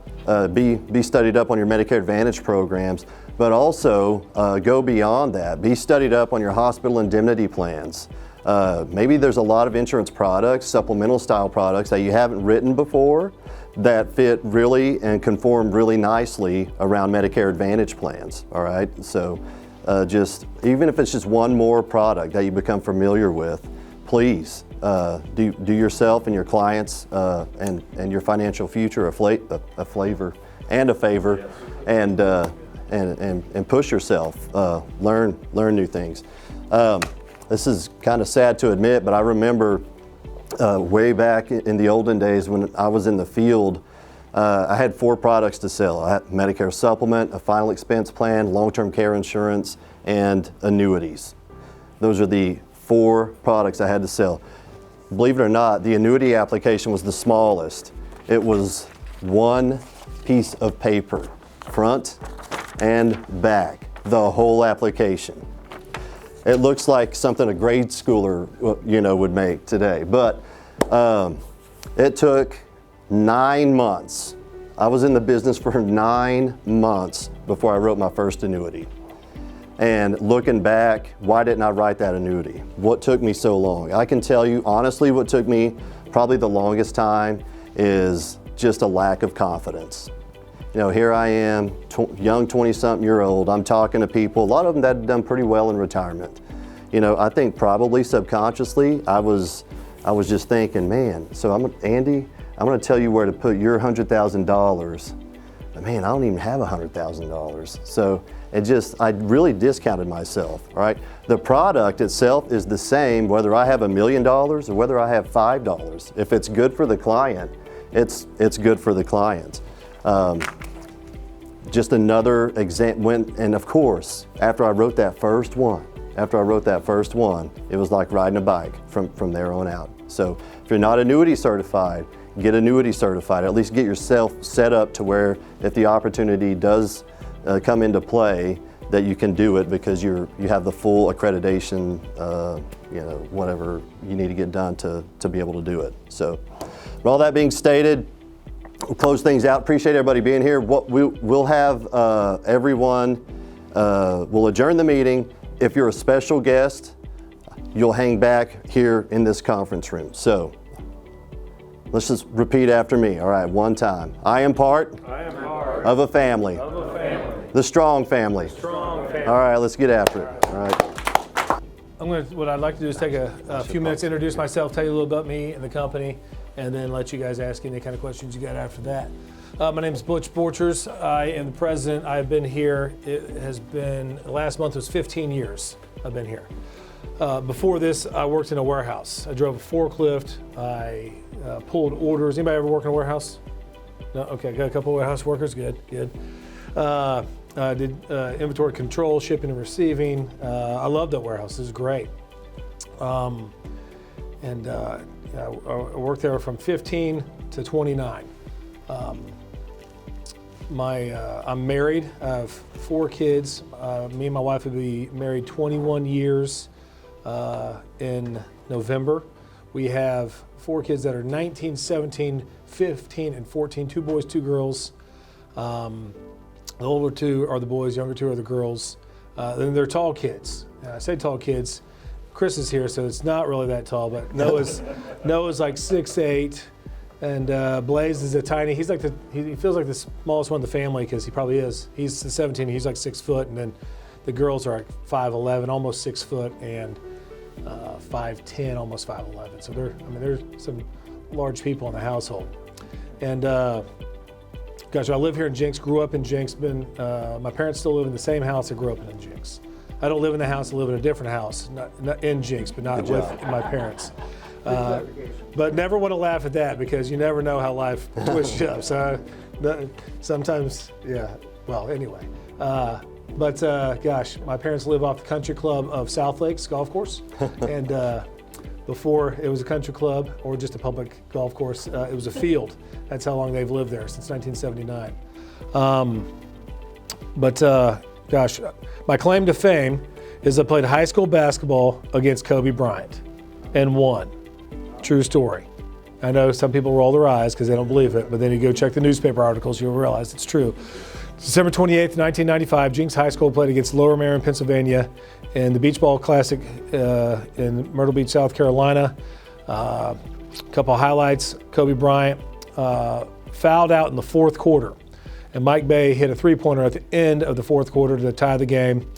be studied up on your Medicare Advantage programs, but also go beyond that. Be studied up on your hospital indemnity plans. Maybe there's a lot of insurance products, supplemental style products that you haven't written before that fit really and conform really nicely around Medicare Advantage plans, all right? So just, even if it's just one more product that you become familiar with, please do yourself and your clients and your financial future a favor, and push yourself, learn new things. This is kind of sad to admit, but I remember way back in the olden days when I was in the field, I had 4 products to sell. I had Medicare supplement, a final expense plan, long-term care insurance, and annuities. Those are the 4 products I had to sell. Believe it or not, the annuity application was the smallest. It was 1 piece of paper, front and back, the whole application. It looks like something a grade schooler, you know, would make today, but it took 9 months. I was in the business for 9 months before I wrote my first annuity. And looking back, why didn't I write that annuity? What took me so long? I can tell you, honestly, what took me probably the longest time is just a lack of confidence. You know, here I am, young 20-something-year-old, I'm talking to people, a lot of them that had done pretty well in retirement. You know, I think probably subconsciously, I was just thinking, man, so Andy, I'm gonna tell you where to put your $100,000, but man, I don't even have $100,000. So I really discounted myself, all right? The product itself is the same whether I have $1 million or whether I have $5. If it's good for the client, it's good for the client. Just another example, and of course, after I wrote that first one, it was like riding a bike from there on out. So if you're not annuity certified, get annuity certified. At least get yourself set up to where if the opportunity does come into play, that you can do it because you have the full accreditation, you know, whatever you need to get done to be able to do it. So with all that being stated, we'll close things out. Appreciate everybody being here. We'll have everyone, we'll adjourn the meeting. If you're a special guest, you'll hang back here in this conference room. So let's just repeat after me. All right, one time. I am part of a family. The Strong family. All right, let's get after it. All right. What I'd like to do is take a few minutes, introduce myself, tell you a little about me and the company, and then let you guys ask any kind of questions you got after that. My name is Butch Borchers. I am the president. I've been here. Last month was 15 years I've been here. Before this, I worked in a warehouse. I drove a forklift. I pulled orders. Anybody ever work in a warehouse? No? Okay, got a couple of warehouse workers. Good. I did inventory control, shipping and receiving. I loved that warehouse. It was great. I worked there from 15 to 29. I'm married. I have 4 kids. Me and my wife will be married 21 years in November. We have 4 kids that are 19, 17, 15, and 14, 2 boys, 2 girls. The older 2 are the boys, younger 2 are the girls. Then they're tall kids. I say tall kids. Chris is here, so it's not really that tall, but Noah's like 6'8", and Blaze is a tiny. He feels like the smallest one in the family because he probably is. He's 17. He's like 6 foot, and then The girls are like 5'11", almost 6 foot, and 5'10", almost 5'11". So there's some large people in the household. And gosh, I live here in Jenks, grew up in Jenks. My parents still live in the same house I grew up in Jenks. I don't live in the house, I live in a different house, not in Jenks, but not with my parents. But never want to laugh at that because you never know how life twists you up. So sometimes, yeah, well, anyway. Gosh, my parents live off the country club of South Lakes Golf Course. And before it was a country club or just a public golf course, it was a field. That's how long they've lived there, since 1979. Gosh, my claim to fame is I played high school basketball against Kobe Bryant and won. True story. I know some people roll their eyes because they don't believe it, but then you go check the newspaper articles, you'll realize it's true. December 28th, 1995, Jenks High School played against Lower Merion, Pennsylvania in the Beach Ball Classic in Myrtle Beach, South Carolina. A couple of highlights, Kobe Bryant fouled out in the fourth quarter. And Mike Bay hit a three-pointer at the end of the fourth quarter to tie the game.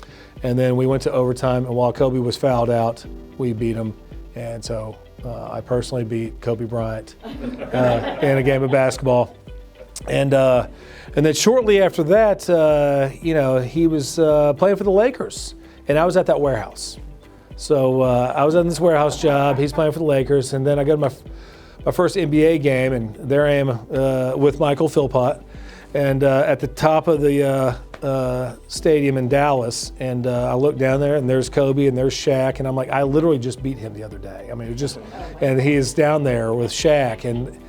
And then we went to overtime, and while Kobe was fouled out, we beat him. And so I personally beat Kobe Bryant in a game of basketball. And then shortly after that, he was playing for the Lakers, and I was at that warehouse. So I was on this warehouse job. He's playing for the Lakers, and then I go to my first NBA game, and there I am with Michael Philpott, and at the top of the stadium in Dallas, and I look down there, and there's Kobe, and there's Shaq, and I'm like, I literally just beat him the other day. I mean, and he is down there with Shaq, and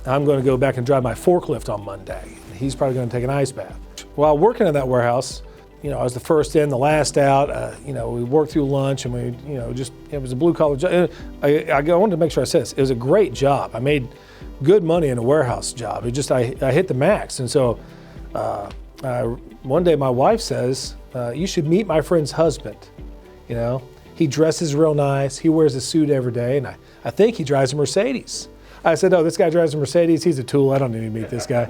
I'm going to go back and drive my forklift on Monday. He's probably going to take an ice bath. While working in that warehouse, I was the first in, the last out. We worked through lunch, and it was a blue collar job. I wanted to make sure I said this. It was a great job. I made good money in a warehouse job. I hit the max. And so one day my wife says, you should meet my friend's husband. He dresses real nice. He wears a suit every day, and I think he drives a Mercedes. I said, oh, this guy drives a Mercedes. He's a tool. I don't need to meet this guy.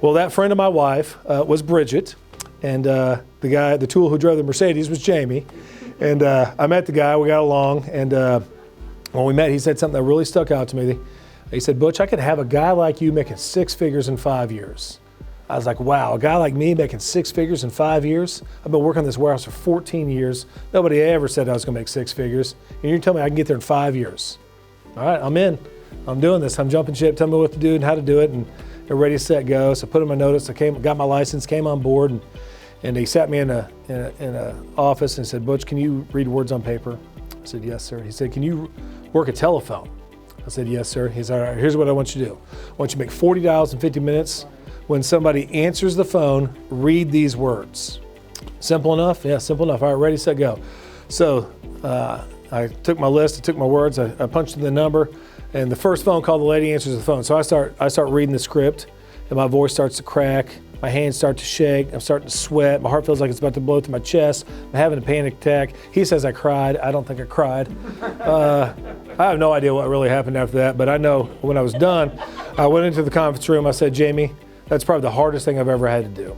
Well, that friend of my wife was Bridget, and the tool who drove the Mercedes was Jamie. And I met the guy. We got along, and when we met, he said something that really stuck out to me. He said, Butch, I could have a guy like you making 6 figures in 5 years. I was like, wow, a guy like me making 6 figures in 5 years? I've been working in this warehouse for 14 years. Nobody ever said I was going to make 6 figures. And you're telling me I can get there in 5 years. All right, I'm in. I'm doing this. I'm jumping ship. Tell me what to do and how to do it. And they're ready, set, go. So I put in my notice. I got my license, came on board, and he sat me in a office and said, Butch, can you read words on paper? I said, yes, sir. He said, can you work a telephone? I said, yes, sir. He said, all right, here's what I want you to do. I want you to make 40 dials in 50 minutes. When somebody answers the phone, read these words. Simple enough? Yeah, simple enough. All right, ready, set, go. So I took my list, I took my words, I punched in the number, and the first phone call, the lady answers the phone. So I start reading the script, and my voice starts to crack. My hands start to shake. I'm starting to sweat. My heart feels like it's about to blow through my chest. I'm having a panic attack. He says I cried. I don't think I cried. I have no idea what really happened after that, but I know when I was done, I went into the conference room. I said, Jamie, that's probably the hardest thing I've ever had to do.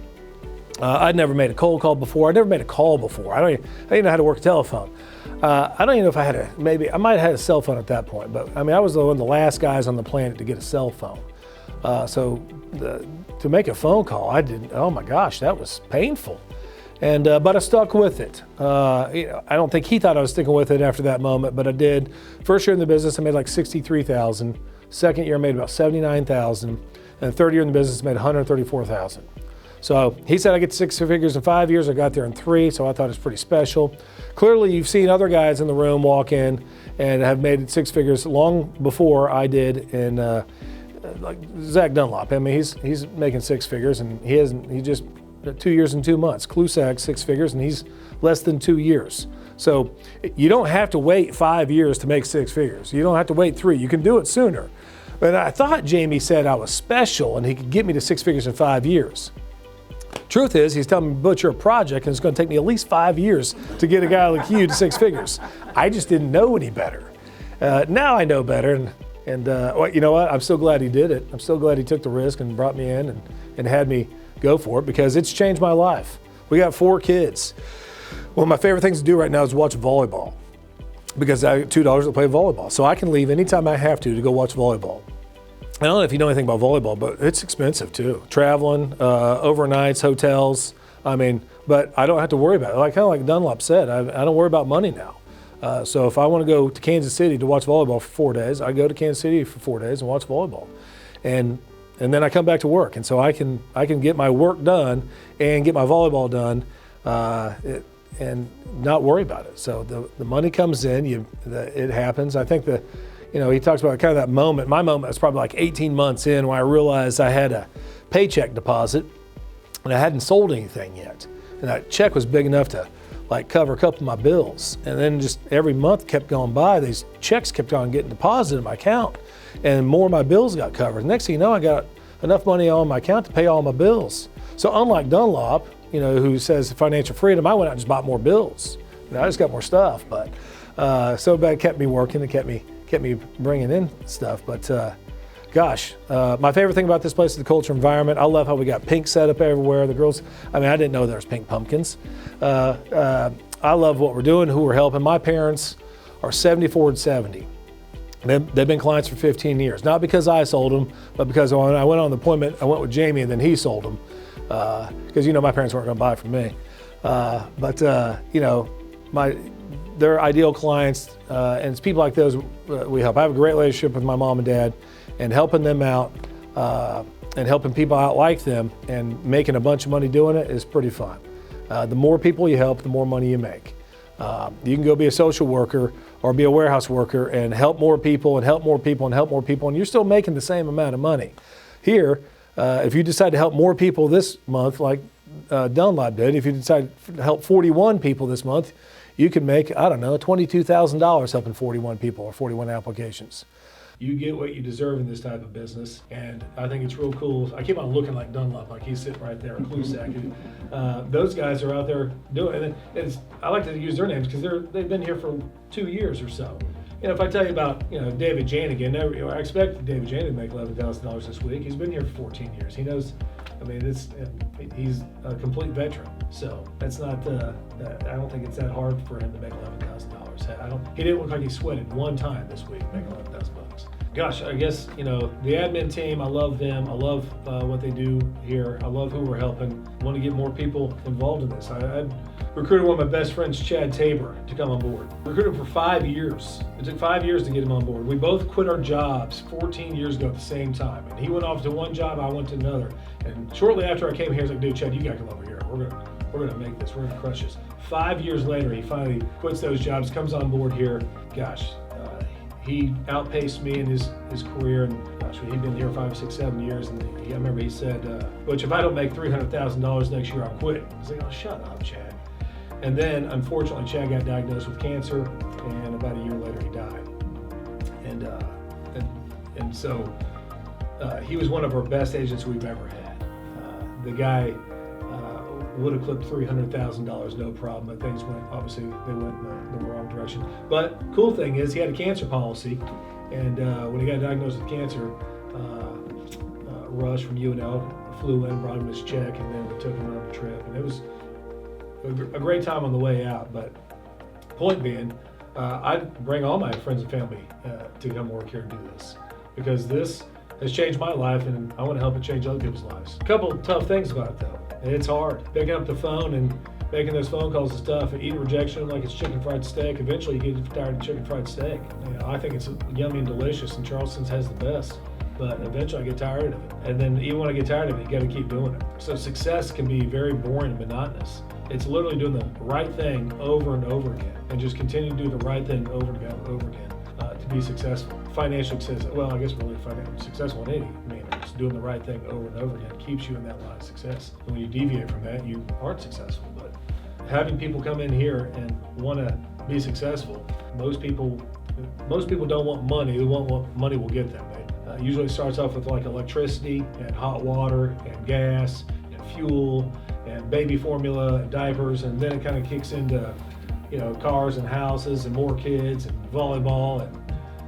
I'd never made a cold call before. I'd never made a call before. I didn't know how to work a telephone. I don't even know if I had I might have had a cell phone at that point, but I mean, I was one of the last guys on the planet to get a cell phone. To make a phone call, oh my gosh, that was painful. But I stuck with it. I don't think he thought I was sticking with it after that moment, but I did. First year in the business, I made like $63,000. Second year, I made about $79,000. And the third year in the business, I made $134,000. So he said I get 6 figures in 5 years. I got there in 3, so I thought it was pretty special. Clearly, you've seen other guys in the room walk in and have made 6 figures long before I did. And like Zach Dunlop, I mean, he's making 6 figures, and he just 2 years and 2 months. Klusak 6 figures, and he's less than 2 years. So you don't have to wait 5 years to make 6 figures. You don't have to wait 3. You can do it sooner. But I thought Jamie said I was special and he could get me to 6 figures in 5 years. Truth is, he's telling me, Butch, you're a project, and it's going to take me at least 5 years to get a guy like you to 6 figures. I just didn't know any better. Now I know better, and well, you know what? I'm so glad he did it. I'm so glad he took the risk and brought me in and had me go for it, because it's changed my life. We got 4 kids. One of my favorite things to do right now is watch volleyball because I have 2 daughters that play volleyball. So I can leave anytime I have to go watch volleyball. I don't know if you know anything about volleyball, but it's expensive too. Traveling, overnights, hotels. I mean, but I don't have to worry about it. Like kind of like Dunlop said, I don't worry about money now. So if I want to go to Kansas City to watch volleyball for 4 days, I go to Kansas City for 4 days and watch volleyball, and then I come back to work. And so I can get my work done and get my volleyball done, and not worry about it. So the money comes in, it happens. I think he talks about kind of that moment. My moment was probably like 18 months in when I realized I had a paycheck deposit and I hadn't sold anything yet. And that check was big enough to like cover a couple of my bills. And then just every month kept going by, these checks kept on getting deposited in my account and more of my bills got covered. Next thing you know, I got enough money on my account to pay all my bills. So unlike Dunlop, who says financial freedom, I went out and just bought more bills. I just got more stuff, but so that kept me working, it kept me bringing in stuff. But gosh, my favorite thing about this place is the culture environment. I love how we got pink set up everywhere. The girls, I didn't know there was pink pumpkins. I love what we're doing, who we're helping. My parents are 74 and 70. They've been clients for 15 years. Not because I sold them, but because when I went on the appointment, I went with Jamie and then he sold them. Because my parents weren't gonna buy from me. They're ideal clients, and it's people like those we help. I have a great relationship with my mom and dad, and helping them out and helping people out like them and making a bunch of money doing it is pretty fun. The more people you help, the more money you make. You can go be a social worker or be a warehouse worker and help more people and help more people and help more people, and you're still making the same amount of money. Here, if you decide to help more people this month, like Dunlop did, if you decide to help 41 people this month, you can make, $22,000 helping 41 people or 41 applications. You get what you deserve in this type of business, and I think it's real cool. I keep on looking like Dunlop, like he's sitting right there, Klusak. Those guys are out there doing it. And I like to use their names because they've been here for 2 years or so. If I tell you about David Janigan, I expect David Janigan to make $11,000 this week. He's been here for 14 years. He knows. He's a complete veteran, so that's not. I don't think it's that hard for him to make $11,000. He didn't look like he sweated one time this week making $11,000. Gosh, I guess the admin team. I love them. I love what they do here. I love who we're helping. I want to get more people involved in this. I recruited one of my best friends, Chad Tabor, to come on board. Recruited him for 5 years. It took 5 years to get him on board. We both quit our jobs 14 years ago at the same time. And he went off to one job, I went to another. And shortly after I came here, I was like, dude, Chad, you gotta come over here. We're gonna make this. We're gonna crush this. 5 years later, he finally quits those jobs, comes on board here. Gosh, he outpaced me in his career, and gosh, he'd been here 5, 6, 7 years. And I remember he said, "Butch, if I don't make $300,000 next year, I'll quit." I was like, "Oh, shut up, Chad." And then, unfortunately, Chad got diagnosed with cancer, and about a year later, he died. And so he was one of our best agents we've ever had. The guy would have clipped $300,000 no problem, but things went went in the wrong direction. But cool thing is, he had a cancer policy, and when he got diagnosed with cancer, Rush from UNL flew in, brought him his check, and then we took him on a trip, and it was a great time on the way out. But point being, I'd bring all my friends and family to come work here and do this, because this has changed my life, and I want to help it change other people's lives. A couple of tough things about it though. It's hard picking up the phone and making those phone calls and stuff, and eat rejection like it's chicken fried steak. Eventually you get tired of chicken fried steak. I think it's yummy and delicious, and Charleston's has the best, but eventually I get tired of it. And then even when I get tired of it, you got to keep doing it. So success can be very boring and monotonous. It's literally doing the right thing over and over again, and just continue to do the right thing over and over again to be successful. Financial success, well, I guess really successful in any manner. Just doing the right thing over and over again keeps you in that line of success. And when you deviate from that, you aren't successful. But having people come in here and want to be successful, most people don't want money. They want what money will get them. It usually starts off with like electricity and hot water and gas and fuel and baby formula and diapers, and then it kind of kicks into cars and houses and more kids and volleyball and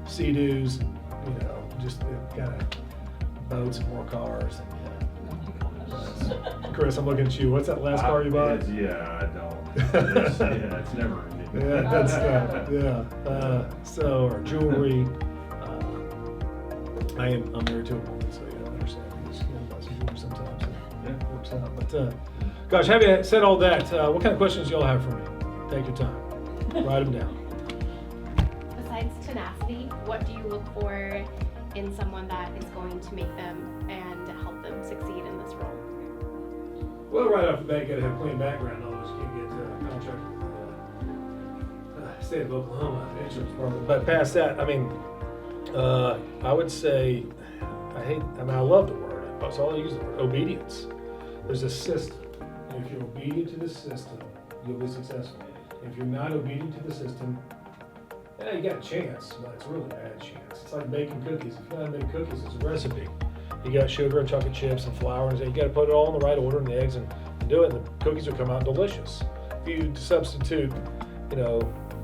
Sea-Doos, and just kind of boats and more cars. And, Chris, I'm looking at you. What's that last car you bought? Yeah, I don't. It's never ending. Yeah, that's so, or jewelry. I'm married to a woman, so yeah, I understand. You just buy some jewelry sometimes. It works out. But gosh, having said all that, what kind of questions y'all have for me? Take your time. Write them down. Besides tenacity, what do you look for in someone that is going to make them and help them succeed in this role? Well, right off the bat, you gotta have a clean background. Otherwise, you can't get a contract with the state of Oklahoma insurance department. But past that, I mean, I would say, I love the word, so I'll use the word, obedience. There's a system. And if you're obedient to the system, you'll be successful. If you're not obedient to the system, yeah, you got a chance, but it's really a bad chance. It's like baking cookies. If you know how to make cookies, it's a recipe. You got sugar and chocolate chips and flour, and you got to put it all in the right order, and the eggs, and do it, and the cookies will come out delicious. If you substitute,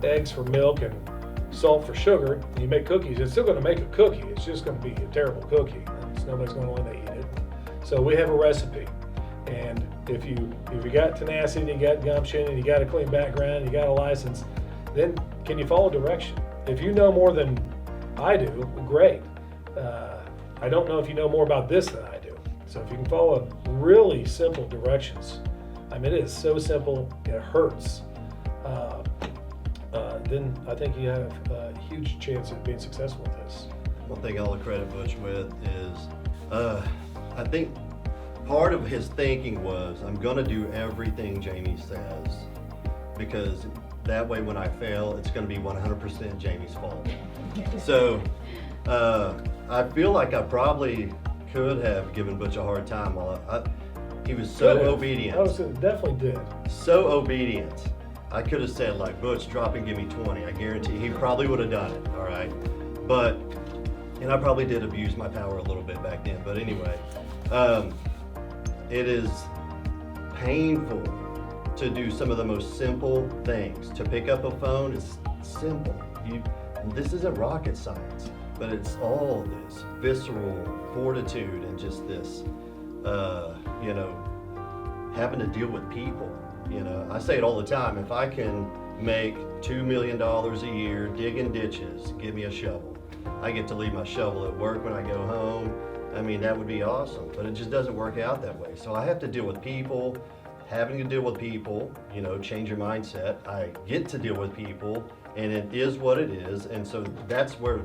eggs for milk and salt for sugar, and you make cookies, it's still going to make a cookie. It's just going to be a terrible cookie. Nobody's going to want to eat it. So we have a recipe, and if you got tenacity, and you got gumption, and you got a clean background, and you got a license, then can you follow direction? If you know more than I do, great. I don't know if you know more about this than I do. So if you can follow really simple directions, I mean, it is so simple, it hurts. Then I think you have a huge chance of being successful with this. One thing I'll credit Butch with is, I think part of his thinking was, I'm gonna do everything Jamie says, because that way when I fail, it's gonna be 100% Jamie's fault. So, I feel like I probably could have given Butch a hard time while he was so obedient. Definitely did. So obedient. I could have said like, Butch, drop and give me 20. I guarantee he probably would have done it, all right? And I probably did abuse my power a little bit back then, but anyway, it is painful to do some of the most simple things. To pick up a phone is simple. This isn't rocket science, but it's all this visceral fortitude and just this, having to deal with people. I say it all the time, if I can make $2 million a year digging ditches, give me a shovel. I get to leave my shovel at work when I go home. I mean, that would be awesome, but it just doesn't work out that way. So I have to deal with people, having to deal with people, change your mindset. I get to deal with people, and it is what it is. And so that's where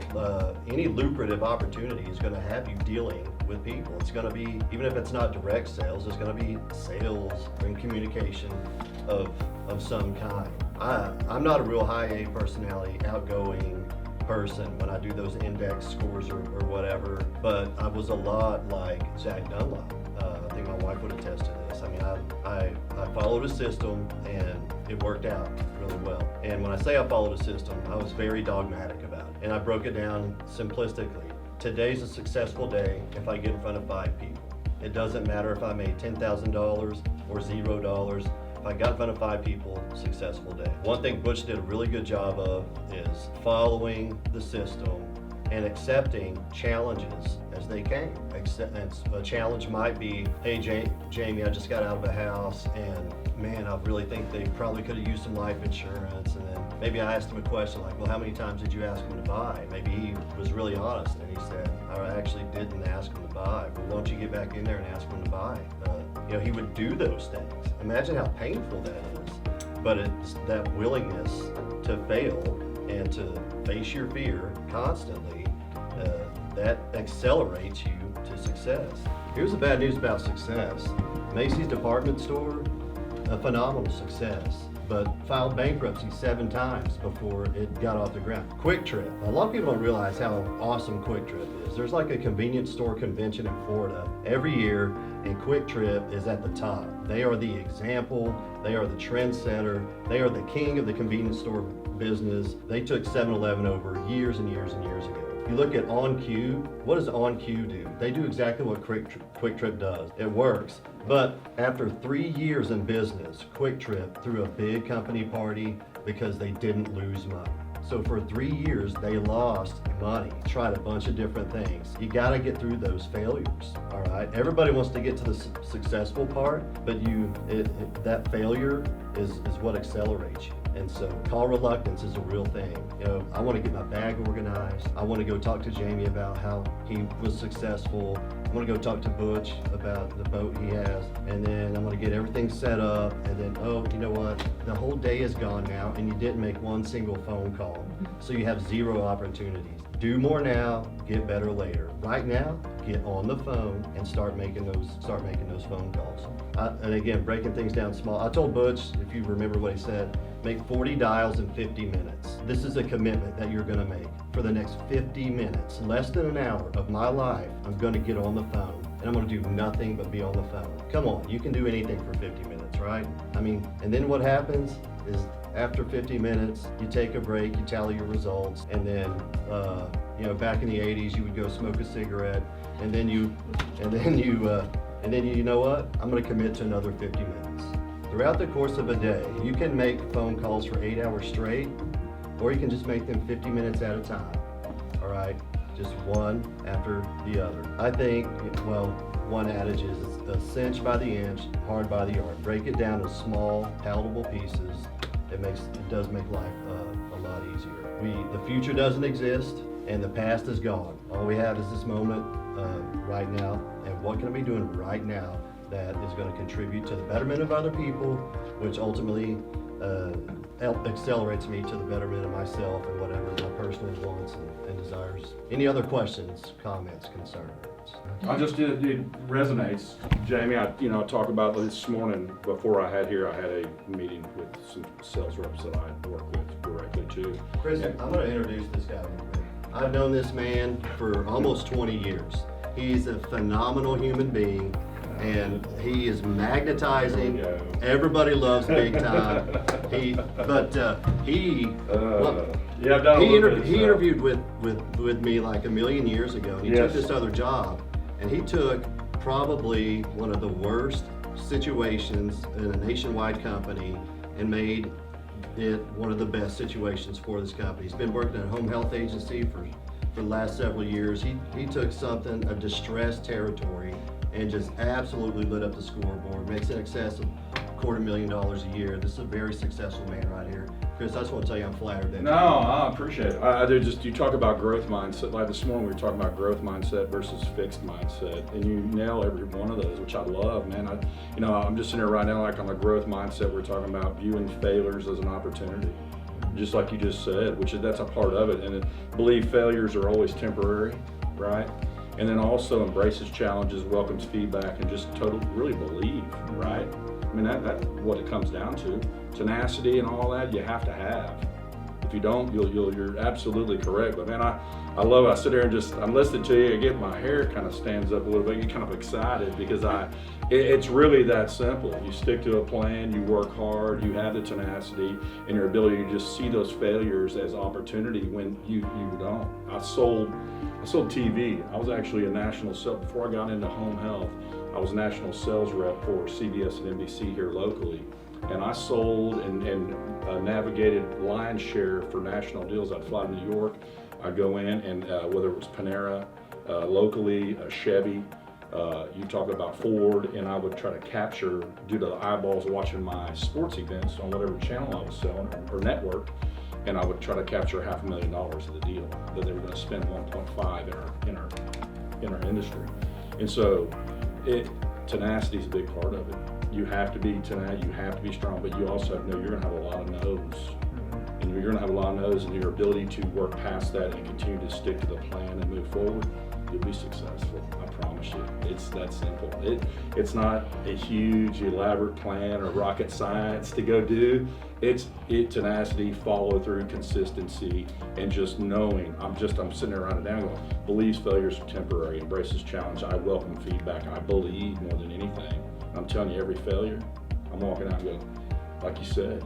any lucrative opportunity is going to have you dealing with people. It's going to be, even if it's not direct sales, it's going to be sales and communication of some kind. I'm not a real high A personality, outgoing person when I do those index scores or whatever, but I was a lot like Zach Dunlop. I think my wife would attest to this. I mean, I followed a system and it worked out really well. And when I say I followed a system, I was very dogmatic about it. And I broke it down simplistically. Today's a successful day if I get in front of 5 people. It doesn't matter if I made $10,000 or $0. If I got in front of 5 people, successful day. One thing Butch did a really good job of is following the system and accepting challenges as they came. A challenge might be, hey Jamie, I just got out of a house and man, I really think they probably could have used some life insurance. And then maybe I asked him a question like, well, how many times did you ask him to buy? Maybe he was really honest and he said, I actually didn't ask him to buy. Well, why don't you get back in there and ask him to buy? He would do those things. Imagine how painful that is. But it's that willingness to fail and to face your fear constantly that accelerates you to success. Here's the bad news about success. Macy's department store, a phenomenal success, but filed bankruptcy 7 times before it got off the ground. Quick Trip. A lot of people don't realize how awesome Quick Trip is. There's like a convenience store convention in Florida every year, and Quick Trip is at the top. They are the example, they are the trendsetter, they are the king of the convenience store business. They took 7-Eleven over years and years and years ago. If you look at OnQ, what does OnQ do? They do exactly what Quick Trip does. It works. But after 3 years in business, Quick Trip threw a big company party because they didn't lose money. So for 3 years, they lost money, tried a bunch of different things. You gotta get through those failures, all right? Everybody wants to get to the successful part, but that failure is what accelerates you. And so call reluctance is a real thing. You know, I want to get my bag organized. I want to go talk to Jamie about how he was successful. I want to go talk to Butch about the boat he has. And then I'm going to get everything set up. And then, oh, you know what? The whole day is gone now and you didn't make one single phone call. So you have 0 opportunities. Do more now, get better later. Right now, get on the phone and start making those phone calls. And again, breaking things down small. I told Butch, if you remember what he said, make 40 dials in 50 minutes. This is a commitment that you're gonna make. For the next 50 minutes, less than an hour of my life, I'm gonna get on the phone and I'm gonna do nothing but be on the phone. Come on, you can do anything for 50 minutes, right? I mean, and then what happens is after 50 minutes, you take a break, you tally your results, and then, you know, back in the 80s, you would go smoke a cigarette, and then you know what? I'm gonna commit to another 50 minutes. Throughout the course of a day, you can make phone calls for 8 hours straight, or you can just make them 50 minutes at a time, all right? Just one after the other. I think, well, one adage is a cinch by the inch, hard by the yard. Break it down to small, palatable pieces. It does make life a lot easier. The future doesn't exist, and the past is gone. All we have is this moment right now, and what can I be doing right now that is going to contribute to the betterment of other people, which ultimately accelerates me to the betterment of myself and whatever my personal wants and desires. Any other questions, comments, concerns? It resonates, Jamie. I talked about this morning before I had a meeting with some sales reps that I work with directly too. Chris, I'm going to introduce this guy. I've known this man for almost 20 years. He's a phenomenal human being, and he is magnetizing. Everybody loves Big Time. He interviewed with me like a million years ago. And he took this other job, and he took probably one of the worst situations in a nationwide company and made it one of the best situations for this company. He's been working at a home health agency for the last several years. He took something, a distressed territory, and just absolutely lit up the scoreboard. Makes in excess of $250,000 a year. This is a very successful man right here. Chris, I just want to tell you I'm flattered that. No, I appreciate it. You talk about growth mindset. Like this morning we were talking about growth mindset versus fixed mindset, and you nail every one of those, which I love, man. I'm just sitting here right now, like on the growth mindset, we're talking about viewing failures as an opportunity, just like you just said, that's a part of it. And believe failures are always temporary, right? And then also embraces challenges, welcomes feedback, and just really believe, right? I mean, that's what it comes down to. Tenacity and all that you have to have. If you don't, you're absolutely correct. But man, I love it. I sit there and I'm listening to you. I get my hair kind of stands up a little bit. You're kind of excited because it's really that simple. You stick to a plan, you work hard, you have the tenacity, and your ability to just see those failures as opportunity when you don't. I sold TV. I was actually a national sales before I got into home health. I was a national sales rep for CBS and NBC here locally, and I sold and navigated lion's share for national deals. I'd fly to New York, I'd go in, and whether it was Panera, locally, Chevy, you talk about Ford, and I would try to capture, due to the eyeballs watching my sports events on whatever channel I was selling or network, and I would try to capture $500,000 of the deal that they were going to spend 1.5 in our industry. And so tenacity is a big part of it. You have to be tenacious, you have to be strong, but you also have to know you're going to have a lot of no's. And you're going to have a lot of no's, and your ability to work past that and continue to stick to the plan and move forward, you'll be successful. I promise you. It's that simple. It's not a huge, elaborate plan or rocket science to go do. It's tenacity, follow through, consistency, and just knowing. I'm sitting there writing it down going, believes failures are temporary, embraces challenge. I welcome feedback. I believe more than anything. I'm telling you, every failure, I'm walking out and going, like you said,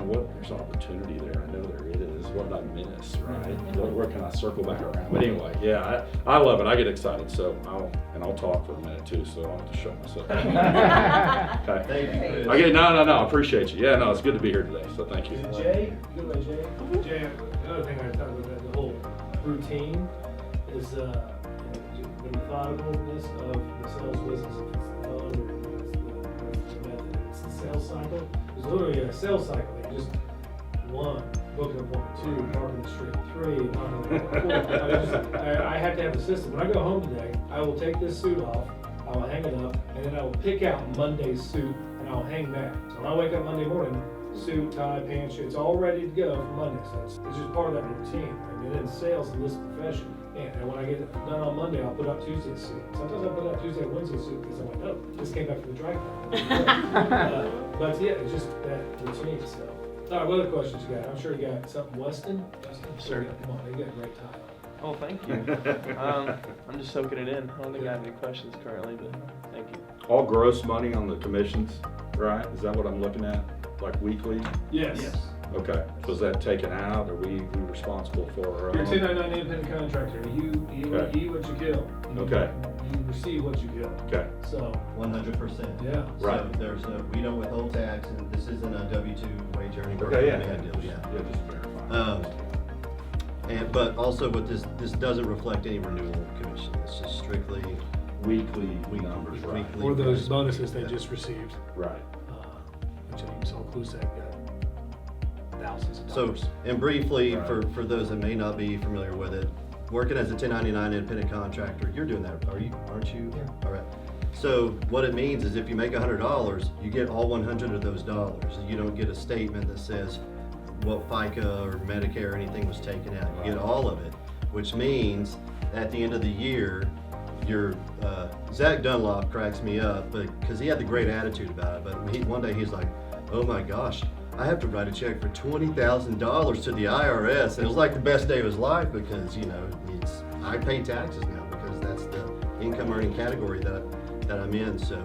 what there's opportunity there. I know there is. What did I miss, right? Where can I circle back around? But anyway, yeah, I love it. I get excited. So I'll talk for a minute too, so I don't have to shut myself down. Okay. Thank you, Chris. Okay, no, I appreciate you. Yeah, no, it's good to be here today. So thank you. Jay, good way, Jay. Jay, another thing I thought about the whole routine is the methodicalness of the sales business. If it's the phone or it's the method, it's the sales cycle. There's literally a sales cycle. Like just 1, booking appointment, 2, parking the street, 3, knocking on the door. I have to have a system. When I go home today, I will take this suit off, I will hang it up, and then I will pick out Monday's suit and I'll hang that. So when I wake up Monday morning, suit, tie, pants, shirt, it's all ready to go for Monday. So it's just part of that routine. I mean, in sales and this profession. And when I get done on Monday, I'll put up Tuesday's suit. Sometimes I put up Tuesday and Wednesday's suit because I'm like, oh, this came back from the dry cleaner. But yeah, it's just that routine. So, all right, what other questions you got? I'm sure you got something, Weston. Sure. Come on, you got a great tie. Oh, thank you. I'm just soaking it in. I don't think I have any questions currently, but thank you. All gross money on the commissions, right? Is that what I'm looking at? Like weekly? Yes. Okay. So is that taken out? Are we responsible for our You're a own? 1099 independent contractor. You Okay. eat what you kill. Okay. You receive what you kill. Okay. So 100%. yeah. Right. So we don't withhold tax, and this isn't a W-2 wage earning Okay, program. yeah. deal, yeah. Yeah, just verify. But also, what this doesn't reflect any renewal commission. It's just strictly Weekly numbers, right? weekly. Or those price. bonuses they Yeah. just received, Right. which you saw Clusac got thousands of So, dollars. and briefly, Right. for those that may not be familiar with it, working as a 1099 independent contractor, you're doing that, aren't you? Yeah. All right. So what it means is if you make $100, you get all 100 of those dollars. You don't get a statement that says what FICA or Medicare or anything was taken out. You get all of it, which means at the end of the year, Zach Dunlop cracks me up, but because he had the great attitude about it. But one day he's like, "Oh my gosh, I have to write a check for $20,000 to the IRS." And it was like the best day of his life because I pay taxes now because that's the income earning category that I'm in. So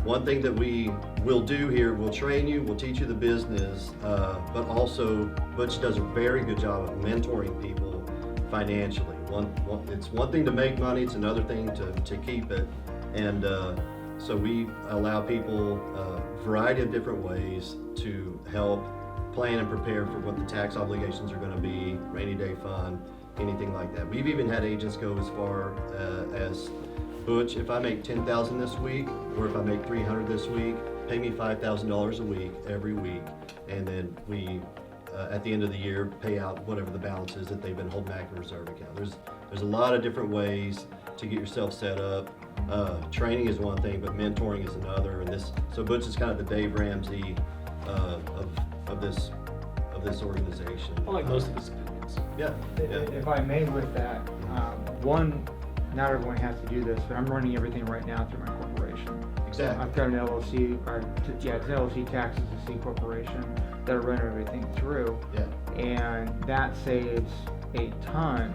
one thing that we will do here, we'll train you, we'll teach you the business, but also Butch does a very good job of mentoring people financially. It's one thing to make money, it's another thing to keep it. And so we allow people a variety of different ways to help plan and prepare for what the tax obligations are going to be, rainy day fund, anything like that. We've even had agents go as far as, Butch, if I make $10,000 this week, or if I make $300 this week, pay me $5,000 a week, every week, and then we, at the end of the year, pay out whatever the balance is that they've been holding back in the reserve account. There's a lot of different ways to get yourself set up. Training is one thing, but mentoring is another. And so Butch is kind of the Dave Ramsey of this organization. I like most of his opinions. Yeah. If I may with that, not everyone has to do this, but I'm running everything right now through my corporation. Exactly. I've got an LLC, it's an LLC taxes a C corporation that I run everything through. Yeah. And that saves a ton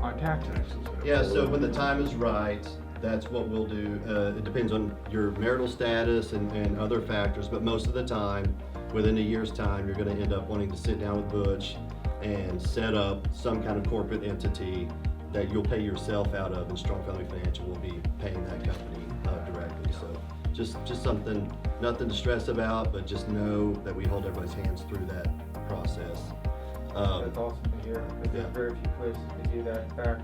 on taxes. Yeah, so when the time is right, that's what we'll do. It depends on your marital status and other factors, but most of the time, within a year's time, you're gonna end up wanting to sit down with Butch and set up some kind of corporate entity that you'll pay yourself out of, and Strong Family Financial will be paying that company directly. So just something, nothing to stress about, but just know that we hold everybody's hands through that process. That's awesome to hear, because there's very few places that do that. In fact,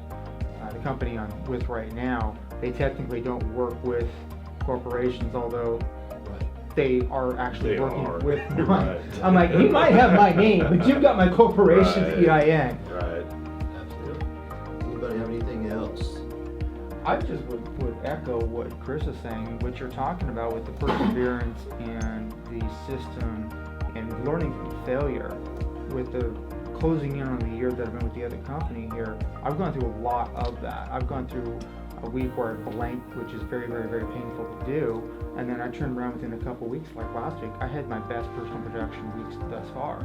the company I'm with right now, they technically don't work with corporations, although they are actually working with Right. I'm like, you might have my name, but you've got my corporation's EIN. Right. Absolutely. Anybody have anything else? I just would echo what Chris is saying, what you're talking about with the perseverance and the system and learning from failure. With the closing in on the year that I've been with the other company here, I've gone through a lot of that. I've gone through a week where I blanked, which is very, very, very painful to do. And then I turned around within a couple weeks, like last week, I had my best personal production weeks thus far.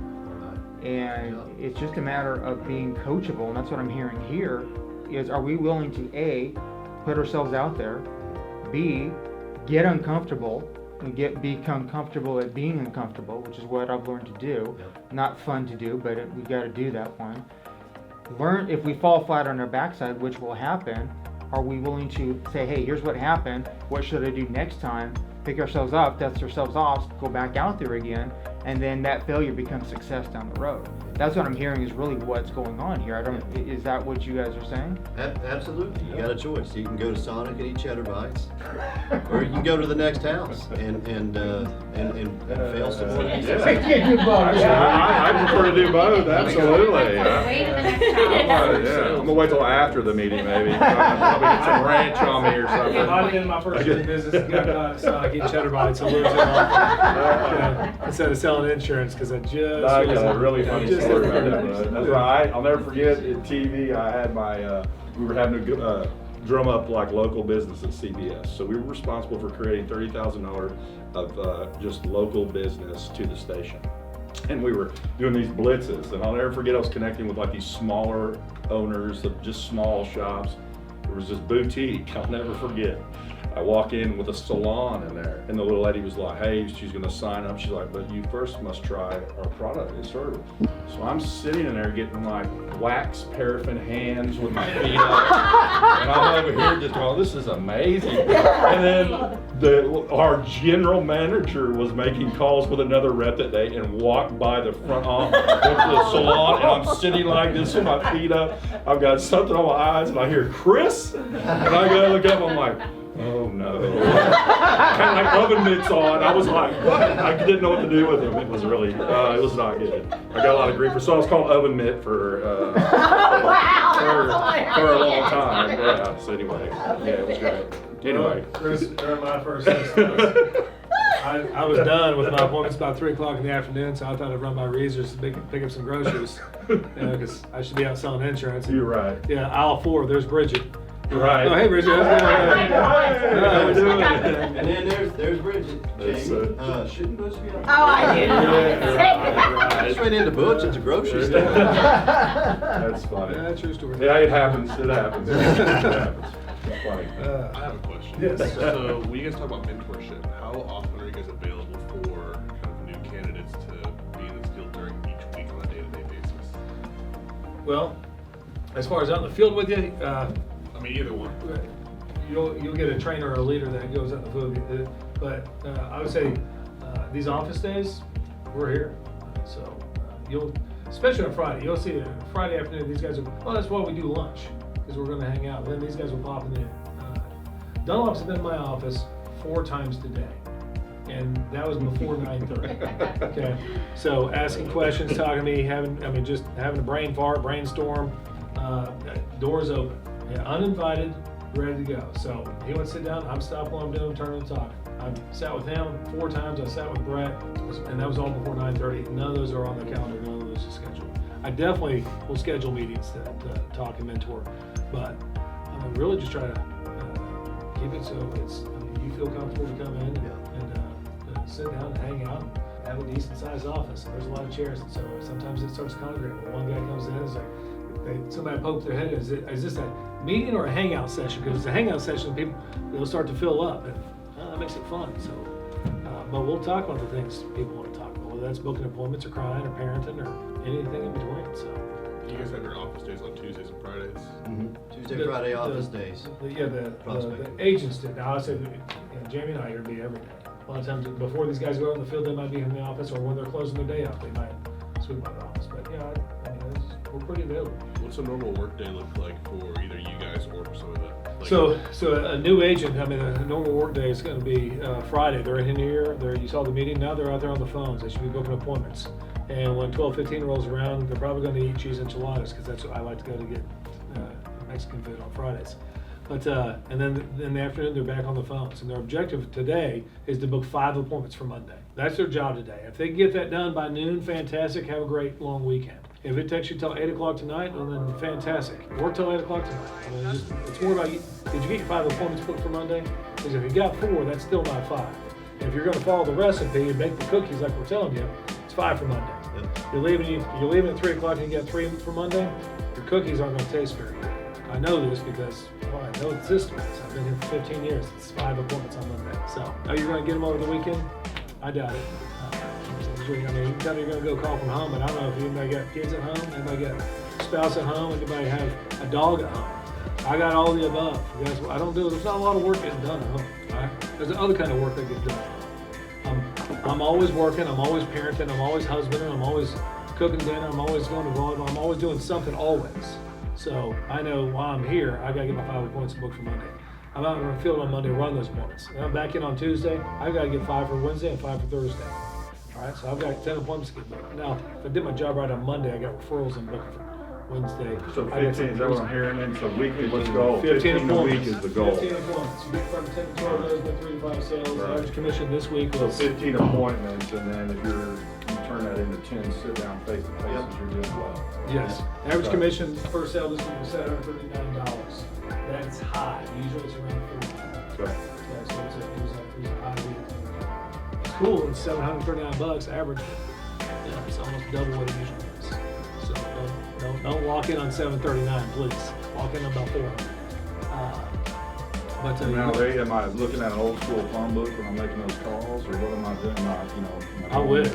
And it's just a matter of being coachable, and that's what I'm hearing here, is are we willing to A, put ourselves out there, B, get uncomfortable, and become comfortable at being uncomfortable, which is what I've learned to do. Not fun to do, but we got to do that one. Learn if we fall flat on our backside, which will happen. Are we willing to say, hey, here's what happened. What should I do next time? Pick ourselves up, dust ourselves off, go back out there again, and then that failure becomes success down the road. That's what I'm hearing is really what's going on here. Is that what you guys are saying? Absolutely. You got a choice. You can go to Sonic and eat cheddar bites, or you can go to the next house and fail some more. I prefer to do both. Absolutely. I'm gonna wait till after the meeting, maybe. Probably get some ranch on me or something. If I'd been my first business and got caught at Sonic eating cheddar bites, I lose it all. Instead of selling insurance, because I got a really funny story about that. That's right. I'll never forget in TV. I had we were having to drum up like local business at CBS. So we were responsible for creating $30,000 of just local business to the station. And we were doing these blitzes, and I'll never forget I was connecting with like these smaller owners of just small shops. There was this boutique, I'll never forget. I walk in with a salon in there, and the little lady was like, hey, she's gonna sign up. She's like, but you first must try our product and service. So I'm sitting in there getting like wax paraffin hands with my feet up, and I'm over here just going, this is amazing. And then our general manager was making calls with another rep that day and walked by the front of the salon, and I'm sitting like this with my feet up. I've got something on my eyes, and I hear, Chris? And I go look up, I'm like, oh no. Kind of like oven mitts on. I was like, what? I didn't know what to do with them. It was really, it was not good. I got a lot of grief. So I was called oven mitt for a long time. Yeah, so anyway, yeah, it was great. Anyway. Chris, during my first 6 months, I was done with my appointments about 3 o'clock in the afternoon, so I thought I'd run my Reesers to pick up some groceries, because I should be out selling insurance. You're right. Yeah, aisle 4, there's Bridget. Right. Oh, hey, Bridget. How we doing? And then there's Bridget. Jamie. Shouldn't Butch be on? Oh, I did. I just ran into Butch at the grocery store. That's funny. Yeah, true story. Yeah, it happens. It happens. It happens. It's funny. I have a question. Yes. So when you guys talk about mentorship, how often are you guys available for kind of new candidates to be in this field during each week on a day-to-day basis? Well, as far as out in the field with you, I mean, either one. you'll get a trainer or a leader that goes out in the field. But I would say these office days, we're here. So you'll, especially on Friday, you'll see Friday afternoon, these guys will, well, that's why we do lunch, because we're going to hang out. Then these guys will pop in. Dunlop's have been in my office 4 times today, and that was before 9:30. Okay, so asking questions, talking to me, just having a brain fart, brainstorm, doors open, uninvited, ready to go. So he went to sit down, I'm stopping what I'm doing, turning and talking. I've sat with him 4 times, I sat with Brett, and that was all before 9:30. None of those are on the calendar, none of those are scheduled. I definitely will schedule meetings to talk and mentor, but I'm really just trying to keep it so you feel comfortable to come in and sit down and hang out, have a decent sized office. There's a lot of chairs, and so sometimes it starts congregating. One guy comes in, it's like somebody poked their head. Is this a meeting or a hangout session? Because it's a hangout session, people they'll start to fill up, and that makes it fun. So, but we'll talk about the things people want to talk about, whether that's booking appointments or crying or parenting or anything in between. So. You guys have your office days on Tuesdays and Fridays? Mm-hmm. Tuesday, Friday office days. The agents did. Now I said, Jamie and I are going to be every day. A lot of times before these guys go out in the field, they might be in the office, or when they're closing their day out, they might sweep by the office. But we're pretty available. What's a normal work day look like for either you guys or for some of the? So a new agent, a normal work day is going to be Friday. They're in here. You saw the meeting. Now they're out there on the phones. They should be booking appointments. And when 12:15 rolls around, they're probably going to eat cheese enchiladas, because that's what I like to go to get Mexican food on Fridays. But and then in the afternoon, they're back on the phones. And their objective today is to book 5 appointments for Monday. That's their job today. If they can get that done by noon, fantastic. Have a great long weekend. If it takes you till 8 o'clock tonight, well then fantastic. Work till 8 o'clock tonight. It's more about, did you get your 5 appointments booked for Monday? Because if you got 4, that's still not 5. And if you're going to follow the recipe and make the cookies like we're telling you, it's 5 for Monday. You're leaving at 3 o'clock and you got 3 for Monday, your cookies aren't going to taste very good. I know this because, well, I know the system is. I've been here for 15 years. It's 5 appointments on Monday. So, are you going to get them over the weekend? I doubt it. I mean, you can tell me you're going to go call from home, but I don't know if anybody got kids at home, anybody got a spouse at home, anybody have a dog at home. I got all the above. That's what I don't do. There's not a lot of work getting done at home. Right? There's other kind of work that gets done. I'm always working. I'm always parenting. I'm always husbanding. I'm always cooking dinner. I'm always going to volleyball. I'm always doing something always. So I know while I'm here, I got to get my 5 appointments booked for Monday. I'm out in the field on Monday to run those appointments. And I'm back in on Tuesday. I've got to get 5 for Wednesday and 5 for Thursday. All right, so I've got 10 appointments to get booked. Now, if I did my job right on Monday, I got referrals and booking for Wednesday. So 15, is that what I'm hearing then? So weekly, what's the goal? 15 a week is the goal. 15 appointments. You get from 10 to 12 those, but 3 to 5 sales. The average commission this week So was 15 appointments, and then if you turn that into 10 sit-down face-to-faces, you're doing well. Yes. Average So- commission per sale this week was $739. That's high. Usually it's around $40. Okay. Yeah, so it was a high week. It's cool. It's $739 average. Yeah, it's almost double what it usually is. So don't walk in on $739, please. Walk in on about $400. But Now, am I looking at an old school phone book when I'm making those calls, or what am I doing? I wish.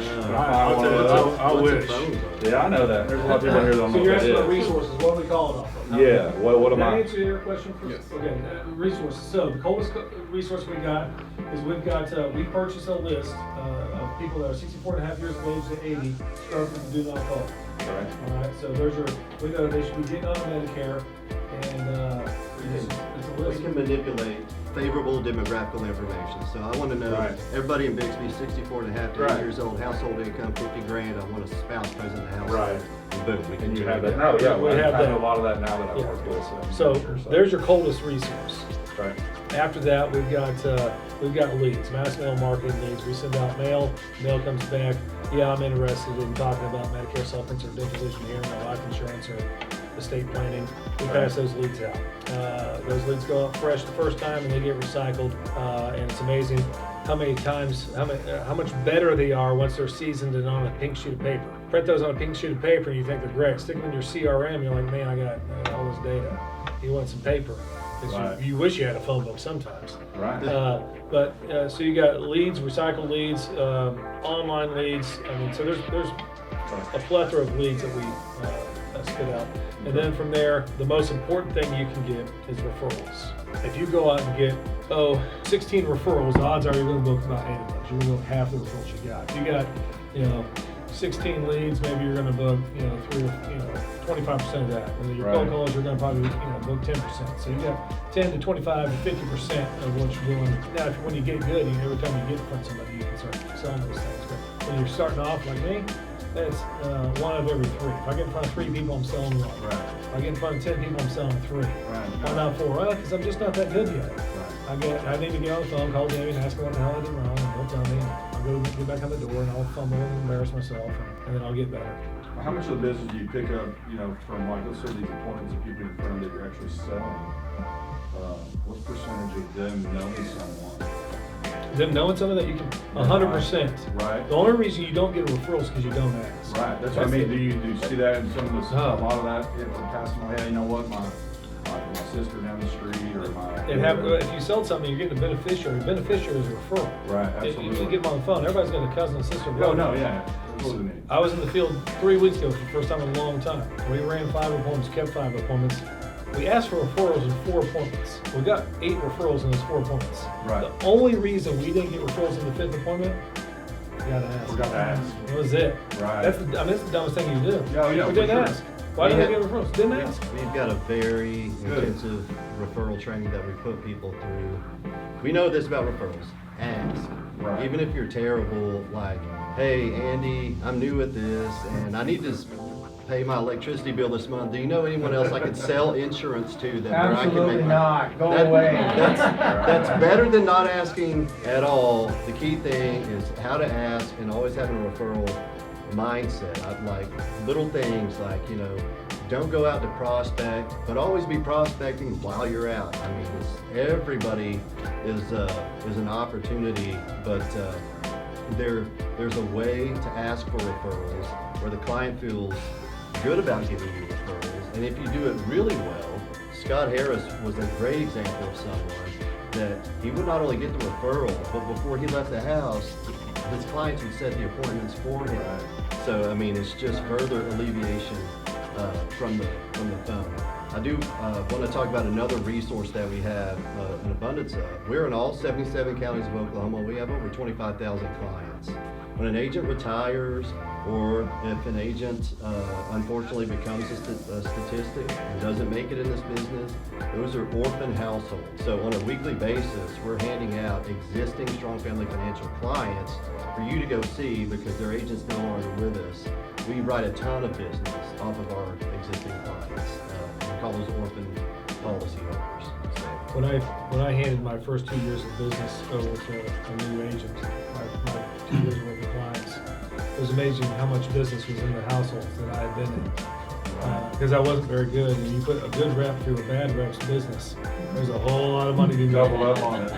I wish. Yeah, I know that. There's a lot of people here that don't So know you're what that asking about is. resources. What do we call it off of? Yeah, what am Can I I? answer your question first? Yes. Okay, resources. So the coldest resource we got is we purchased a list of people that are 64 and a half years of age to 80, starting from do not call. Right. All right, so we know they should be getting on Medicare, and it's a We list. can manipulate favorable demographical information. So I want to know Right. everybody in Bixby, 64 and a half to 80 Right. years old, household income 50 grand. I want a spouse present in the house. Right. And boom, we can And you do have it. that now. Yeah, We have I that. know a lot of that now that I Yeah. work with. So there's your coldest resource. Right. After that, we've got leads, mass mail marketing leads. We send out mail comes back. Yeah, I'm interested in talking about Medicare supplements or dental vision here, or life insurance or estate planning. We pass those leads out. Those leads go out fresh the first time and they get recycled. And it's amazing how much better they are once they're seasoned and on a pink sheet of paper. Print those on a pink sheet of paper and you think they're great. Stick them in your CRM, you're like, man, I got all this data. You want some paper. 'Cause Right. you wish you had a phone book sometimes. Right. So you got leads, recycled leads, online leads. I mean, so there's a plethora of leads that we spit out. And then from there, the most important thing you can get is referrals. If you go out and get 16 referrals, the odds are you're going to book about 8 of those. You're going to book half the referrals you got. If you got 16 leads, maybe you're going to book 25% of that. And your cold Right. calls, you're going to probably book 10%. So you got 10 to 25 to 50% of what you're doing. Now, when you get good, every time you get in front of somebody, you can start selling those things. But when you're starting off like me, that's 1 of every 3. If I get in front of 3 people, I'm selling 1. Right. If I get in front of 10 people, I'm selling 3. Right. Why not 4? Well, because I'm just not that good yet. Right. I need to get on the phone, call Jamie and ask her what the hell I did wrong, and they'll tell me. I'll go get back on the door and I'll fumble and embarrass myself, and then I'll get better. How much of the business do you pick up, from like, let's say these appointments of people in front of that you're actually selling? What percentage of them knowing someone? Them knowing something that you can 100%. Right. The only reason you don't get referrals is because you don't ask. Right, that's what I mean. Do you see that in some of the, a lot of that, passing my head, you know what, my sister down the street or If you sell something, you're getting a beneficiary. A beneficiary is a referral. Right, If absolutely. you get them on the phone, everybody's got a cousin and sister. Oh, brother. no, yeah. Totally neat. I was in the field 3 weeks ago for the first time in a long time. We ran 5 appointments, kept 5 appointments. We asked for referrals in 4 appointments. We got 8 referrals in those 4 appointments. Right. The only reason we didn't get referrals in the 5th appointment, you gotta ask. Forgot to ask. That was it. Right. That's the dumbest thing you do. Yeah, yeah, We for didn't sure. ask. Why didn't we get referrals? Didn't ask. We've got a very Good. intensive referral training that we put people through. We know this about referrals. Ask. Right. Even if you're terrible, like, hey, Andy, I'm new at this and I need to pay my electricity bill this month. Do you know anyone else I could sell insurance to that where I can Absolutely make not. Go That- away. That's better than not asking at all. The key thing is how to ask and always having a referral mindset. I'd like little things like, don't go out to prospect, but always be prospecting while you're out. I mean, everybody is an opportunity, but there's a way to ask for referrals where the client feels good about giving you referrals. And if you do it really well, Scott Harris was a great example of someone that he would not only get the referral, but before he left the house, his clients would set the appointments for him. So, I mean, it's just further alleviation from the phone. I do want to talk about another resource that we have an abundance of. We're in all 77 counties of Oklahoma. We have over 25,000 clients. When an agent retires, or if an agent unfortunately becomes a statistic and doesn't make it in this business, those are orphan households. So on a weekly basis, we're handing out existing Strong Family Financial clients for you to go see because their agent's no longer with us. We write a ton of business off of our existing clients. We call those orphan policy holders. When I handed my first 2 years of business over to a new agent, my 2 years worth of clients, it was amazing how much business was in the households that I had been in. Because I wasn't very good, and you put a good rep through a bad rep's business, there's a whole lot of money to be made. Double up on it.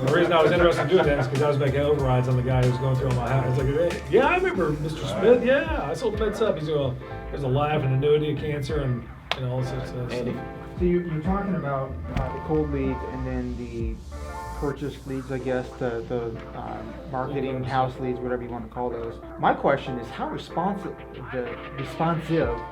The reason I was interested in doing that is because I was making overrides on the guy who was going through all my house. I was like, hey, yeah, I remember Mr. Smith. Yeah, I sold Med Sup. He's going, well, there's a life, an annuity, a cancer, and all sorts of stuff. So you're talking about the cold leads and then the purchase leads, I guess, the marketing house leads, whatever you want to call those. My question is, how responsive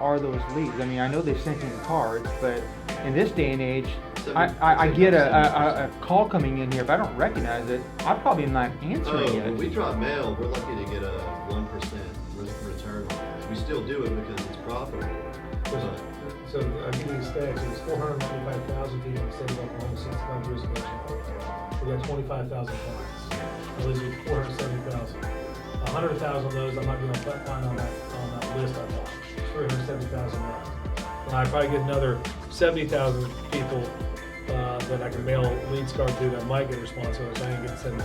are those leads? I mean, I know they sent in cards, but in this day and age, I get a call coming in here. If I don't recognize it, I probably am not answering it. When we drop mail, we're lucky to get a 1% return on that. We still do it because it's profitable. So I'll give you these stats. It was 495,000 people in the state of Oklahoma 65 years ago. We got 25,000 clients. At least 470,000. 100,000 of those I'm not going to find on that list I bought. 370,000 left. And I probably get another 70,000 people that I can mail leads card to that might get a response, so I ain't getting 70,000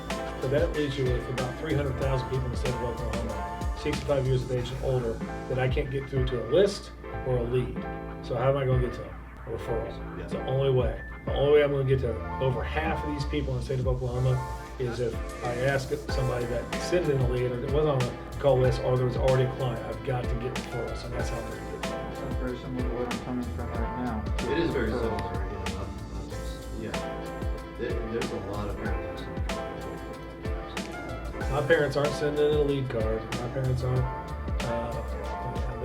back. So that leaves you with about 300,000 people in the state of Oklahoma, 65 years of age and older, that I can't get through to a list or a lead. So how am I going to get to them? A referral. It's the only way. The only way I'm going to get to over half of these people in the state of Oklahoma is if I ask somebody that sent in a lead or that was on a call list or there was already a client. I've got to get referrals, and that's how I'm going to get to them. That's very similar to what I'm coming from right now. It is very similar. There's a lot of parallels. My parents aren't sending in a lead card. My parents aren't.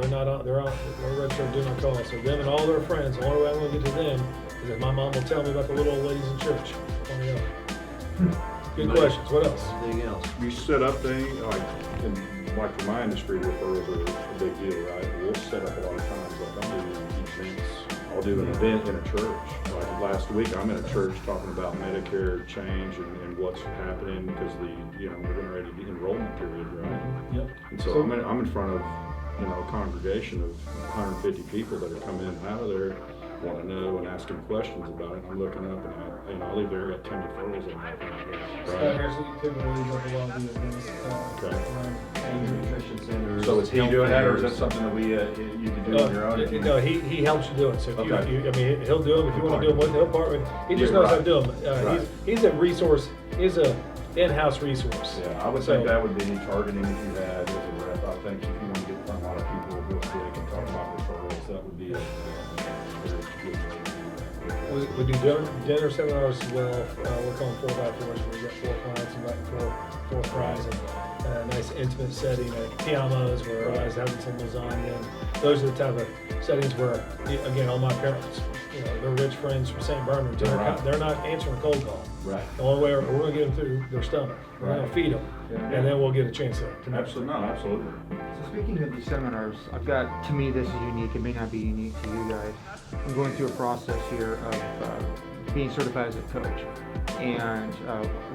They're registered doing my calls. So them and all their friends, the only way I'm going to get to them is if my mom will tell me about the little old ladies in church. Good questions. What else? Anything else? You set up things, like for my industry, referrals are a big deal, right? We'll set up a lot of times, like I'm doing events. I'll do an event in a church. Like last week, I'm in a church talking about Medicare change and what's happening because we're getting ready to be enrollment period, right? Yep. And so I'm in front of a congregation of 150 people that are coming in and out of there, want to know and asking questions about it. I'm looking up and I leave there, got 10 referrals in there. Nutrition centers. So is he doing that, or is that something that you can do on your own? No, he helps you do it. So if he'll do them if you want to do them. He'll partner. He just knows how to do them. He's a resource. He's a in-house resource. Yeah, I would think that would be targeting if you had as a rep. I think if you want to get in front of a lot of people real quick and talk about referrals, that would be a very good way to do that. We do dinner seminars as well. We're calling 4x4s. We get 4 clients inviting 4 fries and a nice intimate setting at Tiamo's where everybody's having some lasagna. And those are the type of settings where, again, all my parents, they're rich friends from St. Bernard. They're not answering a cold call. Right. The only way we're going to get them through their stomach. We're going to feed them, and then we'll get a chance to Absolutely. No, absolutely. So speaking of these seminars, I've got, to me, this is unique. It may not be unique to you guys. I'm going through a process here of being certified as a coach and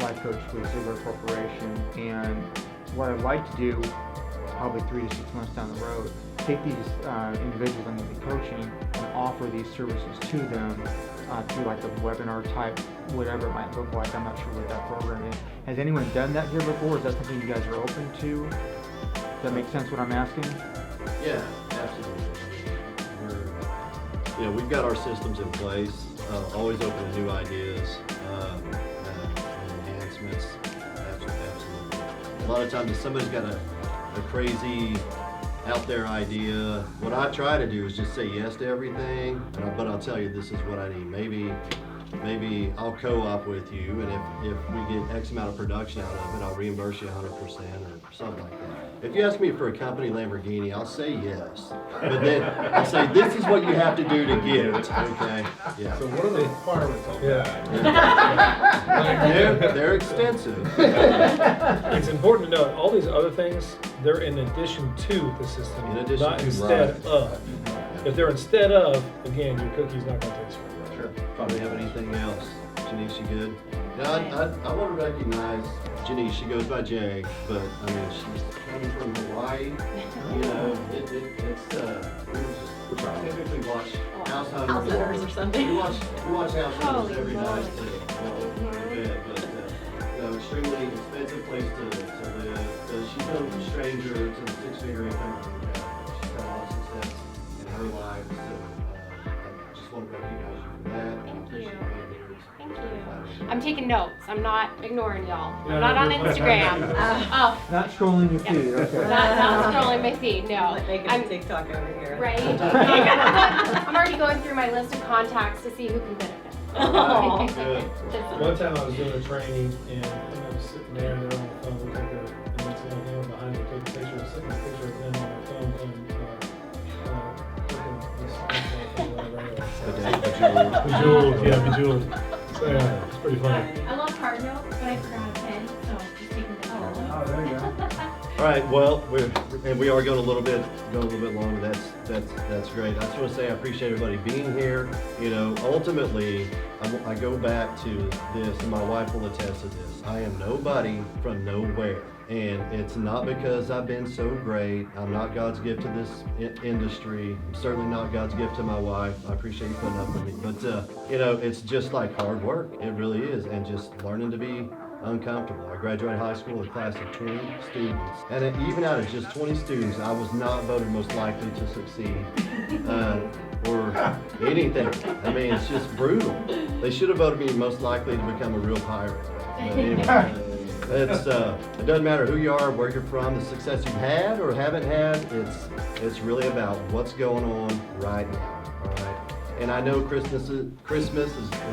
life coach with Ziegler Corporation. And what I'd like to do, probably 3 to 6 months down the road, take these individuals I'm going to be coaching and offer these services to them through like a webinar type, whatever it might look like. I'm not sure what that program is. Has anyone done that here before? Is that something you guys are open to? Does that make sense what I'm asking? Yeah, absolutely. We've got our systems in place, always open to new ideas and enhancements. Absolutely. A lot of times if somebody's got a crazy out there idea. What I try to do is just say yes to everything, but I'll tell you, this is what I need. Maybe I'll co-op with you, and if we get X amount of production out of it, I'll reimburse you 100% or something like that. If you ask me for a company Lamborghini, I'll say yes. But then I'll say, this is what you have to do to get it, okay? Yeah. So what are the requirements on that? They're extensive. It's important to note, all these other things, they're in addition to the system, In addition not to, instead right. of. If they're instead of, again, your cookie's not gonna taste very well. Sure. Probably have anything else? Janice, you good? Yeah, I want to recognize Janice. She goes by Jay, but I mean, she's coming from Hawaii. You know, it's we typically watch House Hunters or something. We watch House Hunters Holy every night moly. too. But you know, extremely expensive place to live. She's no stranger to the six-figure income. She's had a lot of success in her life. So I just want to recognize you for that. And I appreciate being here. Thank you. I'm taking notes. I'm not ignoring y'all. Yeah, I'm not on no, Instagram. Oh, Not scrolling your feed, okay. not scrolling my feed. No. Like making I'm a TikTok over here. right. I'm already going through my list of contacts to see who can benefit. Oh, good. One time I was doing a training and I was sitting there and they're on the phone, we took a, and it's like they were behind me, took a picture, sitting a picture of them on the phone and, Bejeweled, yeah, Bejeweled. So yeah, it's pretty funny. I love card notes, but I forgot a pen, so just taking the Oh, there you go. All right. Well, we are going a little bit longer. That's great. I just want to say I appreciate everybody being here. You know, ultimately, I go back to this, and my wife will attest to this. I am nobody from nowhere. And it's not because I've been so great. I'm not God's gift to this industry. I'm certainly not God's gift to my wife. I appreciate you putting up with me. But, you know, it's just like hard work. It really is. And just learning to be uncomfortable. I graduated high school with a class of 20 students. And even out of just 20 students, I was not voted most likely to succeed. Or anything. I mean, it's just brutal. They should have voted me most likely to become a real pirate. But anyway, it doesn't matter who you are, where you're from, the success you've had or haven't had. It's really about what's going on right now. All right. And I know Christmas is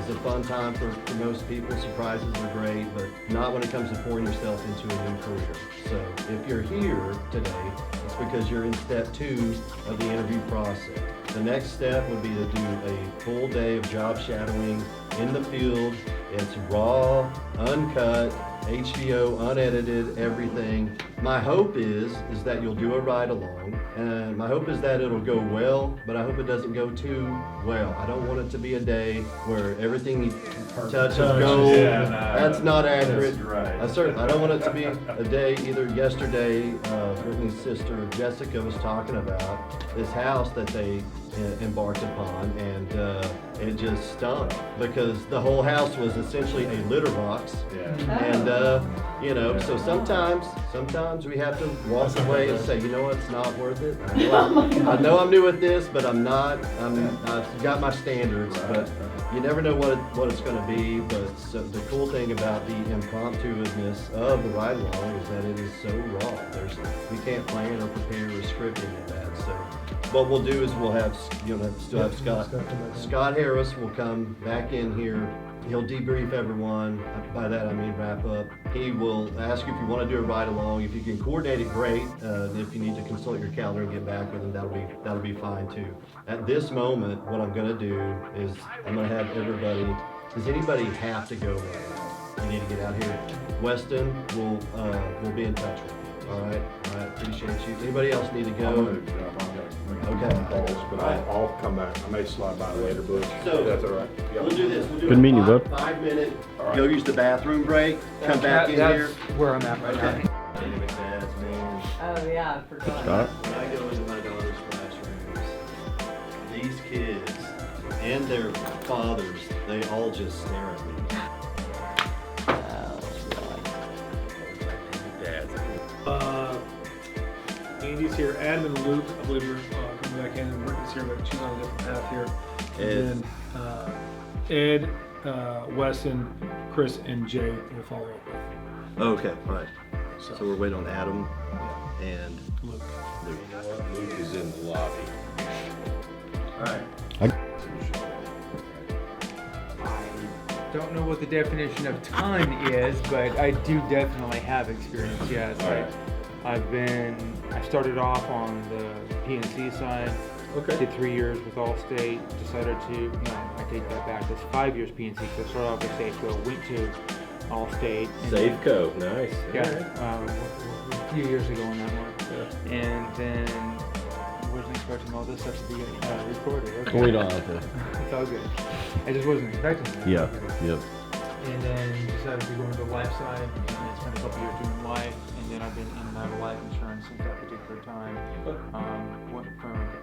a fun time for most people. Surprises are great, but not when it comes to pouring yourself into a new career. So if you're here today, it's because you're in step 2 of the interview process. The next step would be to do a full day of job shadowing in the field. It's raw, uncut, HBO, unedited, everything. My hope is that you'll do a ride along, and my hope is that it'll go well, but I hope it doesn't go too well. I don't want it to be a day where everything you touch is gold. Yeah, no, That's not accurate. that's right. I don't want it to be a day. Either yesterday, Brittany's sister Jessica was talking about this house that they embarked upon, and it just stunk because the whole house was essentially a litter box. Yeah. And you know, so sometimes we have to walk away and say, you know what, it's not worth it. I know I'm new at this, but I've got my standards, but you never know what it's going to be. But so the cool thing about the impromptu-ness of the ride along is that it is so raw. We can't plan or prepare or script any of that. So what we'll do is we'll have still have Scott Harris will come back in here. He'll debrief everyone. By that I mean wrap up. He will ask you if you want to do a ride along. If you can coordinate it, great. If you need to consult your calendar and get back with him, that'll be fine too. At this moment, what I'm going to do is I'm going to have everybody. Does anybody have to go right now? You need to get out here. Weston will be in touch with you. All right. Appreciate you. Anybody else need to go? Okay. But I'll come back. I may slide by later, but So, that's all right. We'll do this. We'll do Good meeting you, bud. 5-minute, go use the bathroom break, come back in here. That's where I'm at right now. Danny McDad's, man. Oh yeah, I forgot. Scott? When I go into my daughter's classrooms, these kids and their fathers, they all just stare at me. Andy's here, Adam and Luke, I believe are coming back in, and Brittany's here, but she's on a different path here. And then Ed, Weston, Chris, and Jay will follow up with. Okay, all right. So we're waiting on Adam and Luke. Luke is in the lobby. All right. I don't know what the definition of ton is, but I do definitely have experience, yes. I started off on the PNC side. Okay. Did 3 years with Allstate, decided I take that back, that's 5 years PNC, because I started off with Safeco, went to Allstate. Safeco, nice. Yeah, a few years ago on that one. Yeah. And then wasn't expecting all this stuff to be recorded. Okay. We don't have to. It's all good. I just wasn't expecting that. Yeah, yep. And then decided to go into the life side, and then spent a couple years doing life, and then I've been in and out of life insurance since that particular time.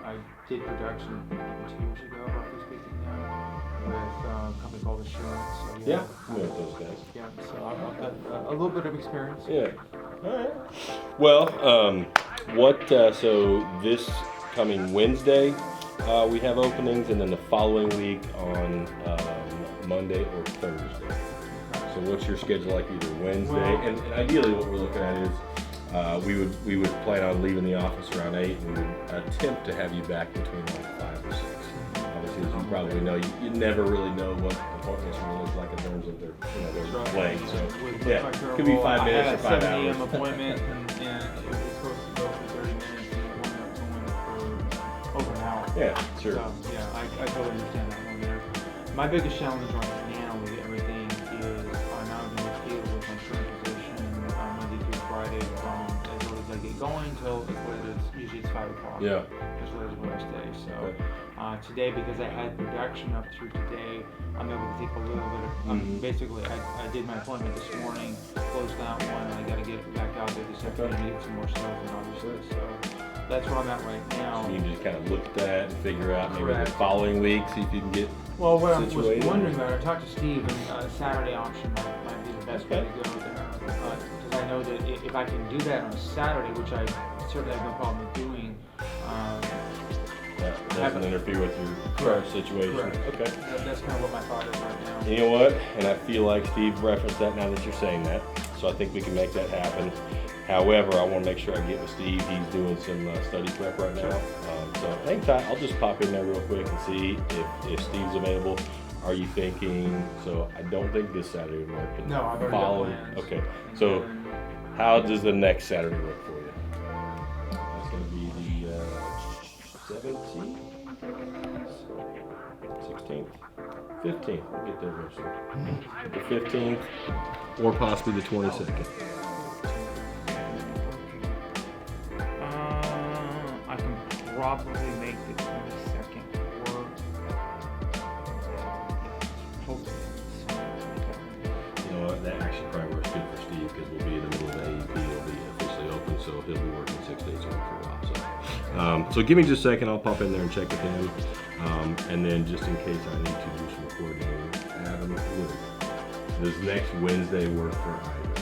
I did production 2 years ago, roughly speaking now, with a company called Assurance. So, Yeah, I know those guys. Yeah, so I've got a little bit of experience. Yeah. All right. Well, so this coming Wednesday, we have openings, and then the following week on Monday or Thursday. So what's your schedule like either Wednesday? And ideally what we're looking at is we would plan on leaving the office around 8, and we would attempt to have you back between like 5 or 6. Obviously, as you probably know, you never really know what appointments are going to look like in terms of their length. So yeah, could be 5 minutes or 5 hours. I had a 7 a.m. appointment, and it was supposed to go for 30 minutes, and it wound up going for over an hour. Yeah, sure. So yeah, I totally understand that one there. My biggest challenge right now with everything is I'm now in the field with my current position Monday through Friday from as early as I get going till as late as usually it's 5 o'clock. Yeah. As late as when I stay. So today, because I had production up through today, I'm able to take a little bit of basically I did my appointment this morning, closed that one, and I got to get back out there this afternoon to get some more sales in, obviously. So that's where I'm at right now. So you can just kind of look at that and figure out maybe the following week, see if you can get Well, what I was situated. wondering about, I talked to Steve, and Saturday option might be the best way to go there. Because I know that if I can do that on a Saturday, which I certainly have no problem with doing, that doesn't interfere with your current situation. Correct. Okay. That's kind of what my thought is right now. You know what? And I feel like Steve referenced that now that you're saying that. So I think we can make that happen. However, I want to make sure I get with Steve. He's doing some study prep right now. So hang tight. I'll just pop in there real quick and see if Steve's available. Are you thinking, so I don't think this Saturday would work. But No, I've already got plans. Okay. So how does the next Saturday work for you? That's going to be the 17th, 16th, 15th. We'll get there real soon. The 15th or possibly the 22nd. I can probably make the 22nd work. Hopefully. You know what? That actually probably works good for Steve because we'll be in the middle of the AEP. It'll be officially open, so he'll be working 6 days a week for a while. So give me just a second. I'll pop in there and check with him. And then just in case I need to do some coordinating, Adam, does next Wednesday work for either of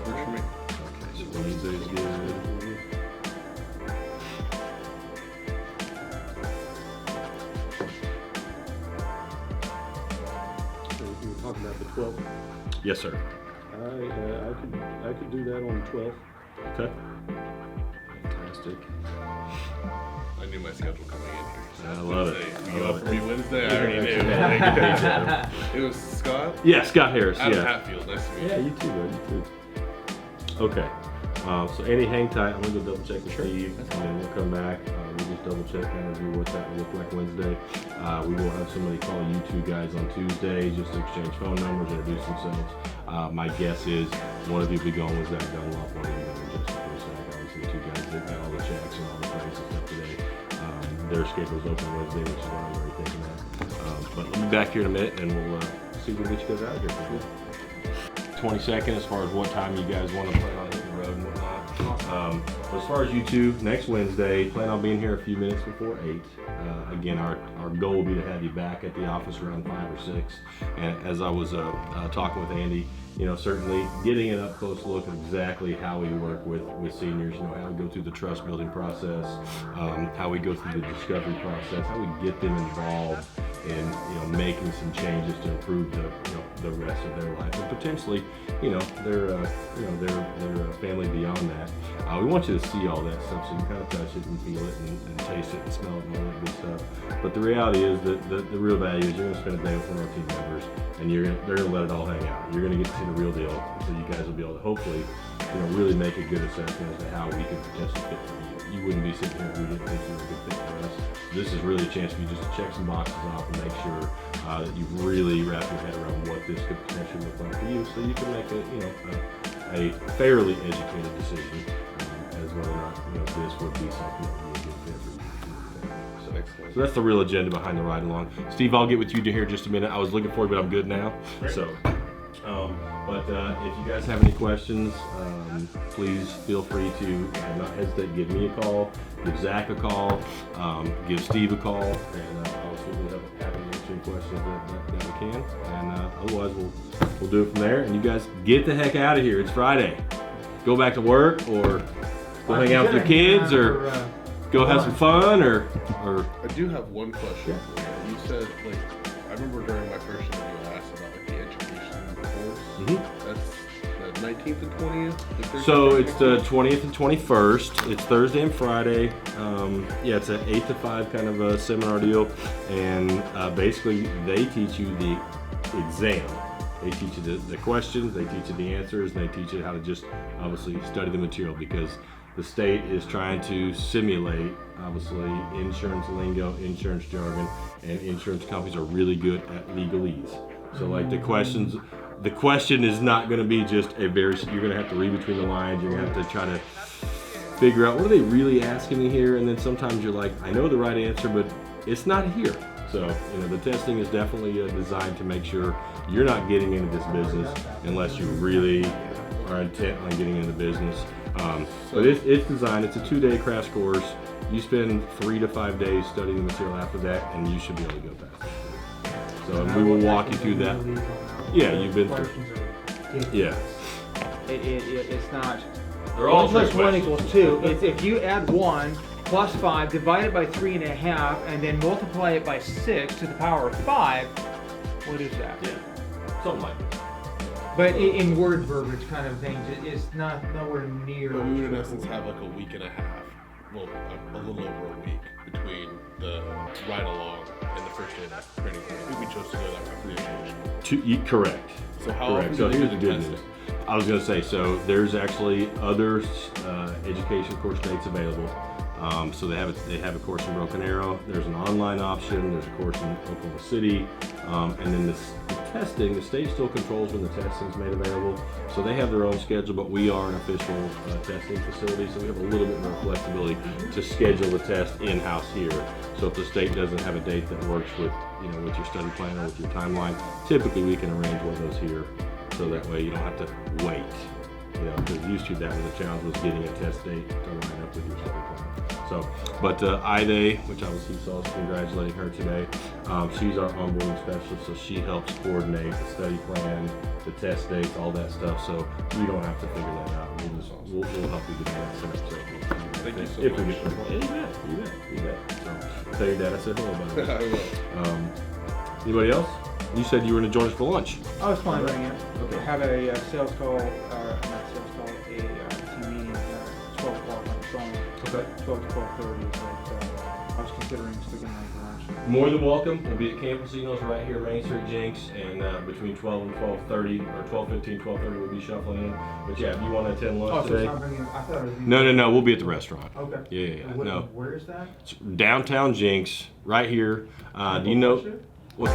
you? Works for me. Okay, so Wednesday's good. You were talking about the 12th. Yes, sir. I could do that on the 12th. Okay. Fantastic. I knew my schedule coming in here. So I love it. You I love offered me it. Wednesday. I already knew. It was Scott? Yeah, Scott Harris. Out yeah. of Hatfield. Nice to meet you. Yeah, you too, bud. You too. Okay. So Andy, hang tight. I'm gonna go double check with Steve, and then we'll come back. We'll just double check and review what that will look like Wednesday. We will have somebody call you two guys on Tuesday just to exchange phone numbers, introduce themselves. My guess is one of you will be going with Zach Dunlop, one of you will be Justin Crusack. Obviously, the two guys that got all the checks and all the prices and stuff today. Their schedule's open Wednesday, which is why I'm already thinking that. But we'll be back here in a minute, and we'll see if we can get you guys out of here for good. 22nd, as far as what time you guys want to plan on hitting the road and whatnot. But as far as you two, next Wednesday, plan on being here a few minutes before 8. Again, our goal will be to have you back at the office around 5 or 6. And as I was talking with Andy, you know, certainly getting an up close look at exactly how we work with seniors, you know, how we go through the trust building process, how we go through the discovery process, how we get them involved in making some changes to improve the rest of their life and potentially their family beyond that. We want you to see all that stuff so you can kind of touch it and feel it and taste it and smell it and all that good stuff. But the reality is that the real value is you're going to spend a day with one of our team members and they're going to let it all hang out. You're going to get to see the real deal, so you guys will be able to hopefully really make a good assessment as to how we could potentially fit for you. You wouldn't be sitting here if we didn't think you were a good fit for us. This is really a chance for you just to check some boxes off and make sure that you've really wrapped your head around what this could potentially look like for you, so you can make a fairly educated decision as whether or not this would be something that would be a good fit for you. So that's the real agenda behind the ride along. Steve, I'll get with you here in just a minute. I was looking for you, but I'm good now. So. But if you guys have any questions, please feel free to not hesitate to give me a call, give Zach a call, give Steve a call, and I'll certainly have happy to answer any questions that we can. And otherwise, we'll do it from there. And you guys get the heck out of here. It's Friday. Go back to work, or go hang out with your kids, or go have some fun, or. I do have one question for you. You said, I remember during my first interview, I asked about the education course. That's the 19th and 20th? So it's the 20th and 21st. It's Thursday and Friday. It's an 8 to 5 kind of a seminar deal. And basically, they teach you the exam. They teach you the questions, they teach you the answers, and they teach you how to just obviously study the material, because the state is trying to simulate, obviously, insurance lingo, insurance jargon, and insurance companies are really good at legalese. So the question is not going to be just you're going to have to read between the lines, you're going to have to try to figure out what are they really asking me here, and then sometimes you're like, I know the right answer, but it's not here. So, the testing is definitely designed to make sure you're not getting into this business unless you really are intent on getting into the business. But it's designed, it's a 2-day crash course. You spend 3 to 5 days studying the material after that, and you should be able to go past it. So we will walk you through that. Yeah, you've been through. Yeah. It's not. They're all 1 + 1 questions. = 2. It's if you add 1 plus 5 divided by 3.5 and then multiply it by 6 to the power of 5. What is that? Yeah. Something like that. But in word verbiage kind of things, it's nowhere near. But we would in essence have a week and a half, well, a little over a week between the ride along and the first day of that training course. I think we chose to go that route for the education. Correct. So how Correct. often So do they here's do the the good testing? news. I was going to say, so there's actually other education course dates available. So they have a course in Broken Arrow. There's an online option. There's a course in Oklahoma City, and then the testing. The state still controls when the testing is made available. So they have their own schedule, but we are an official testing facility, so we have a little bit more flexibility to schedule the test in-house here. So if the state doesn't have a date that works with with your study plan or with your timeline, typically we can arrange one of those here, so that way you don't have to wait. Because used to that was a challenge, was getting a test date to line up with your study plan. So, but Ida, which obviously saw us congratulating her today, she's our onboarding specialist, so she helps coordinate the study plan, the test dates, all that stuff. So we don't have to figure that out. We'll help you get that set up. So Thank you so if much. we get to the point. You bet. So tell your dad I said hello, by the way. I will. Anybody else? You said you were going to join us for lunch. I was pondering it. Okay. Have a sales call, not sales call, a team meeting 12 o'clock on the phone. Okay. 12 to 12:30, but I was considering sticking around for lunch. More than welcome. We'll be at Camp Casinos right here, Main Street Jinx, and between 12 and 12:30, or 12:15, 12:30, we'll be shuffling in. But yeah, if you want to attend lunch Oh, so today. it's not bringing, I thought it was. No, we'll be at the restaurant. Okay. Yeah. No. Where is that? It's downtown Jinx, right here. Do you know? What?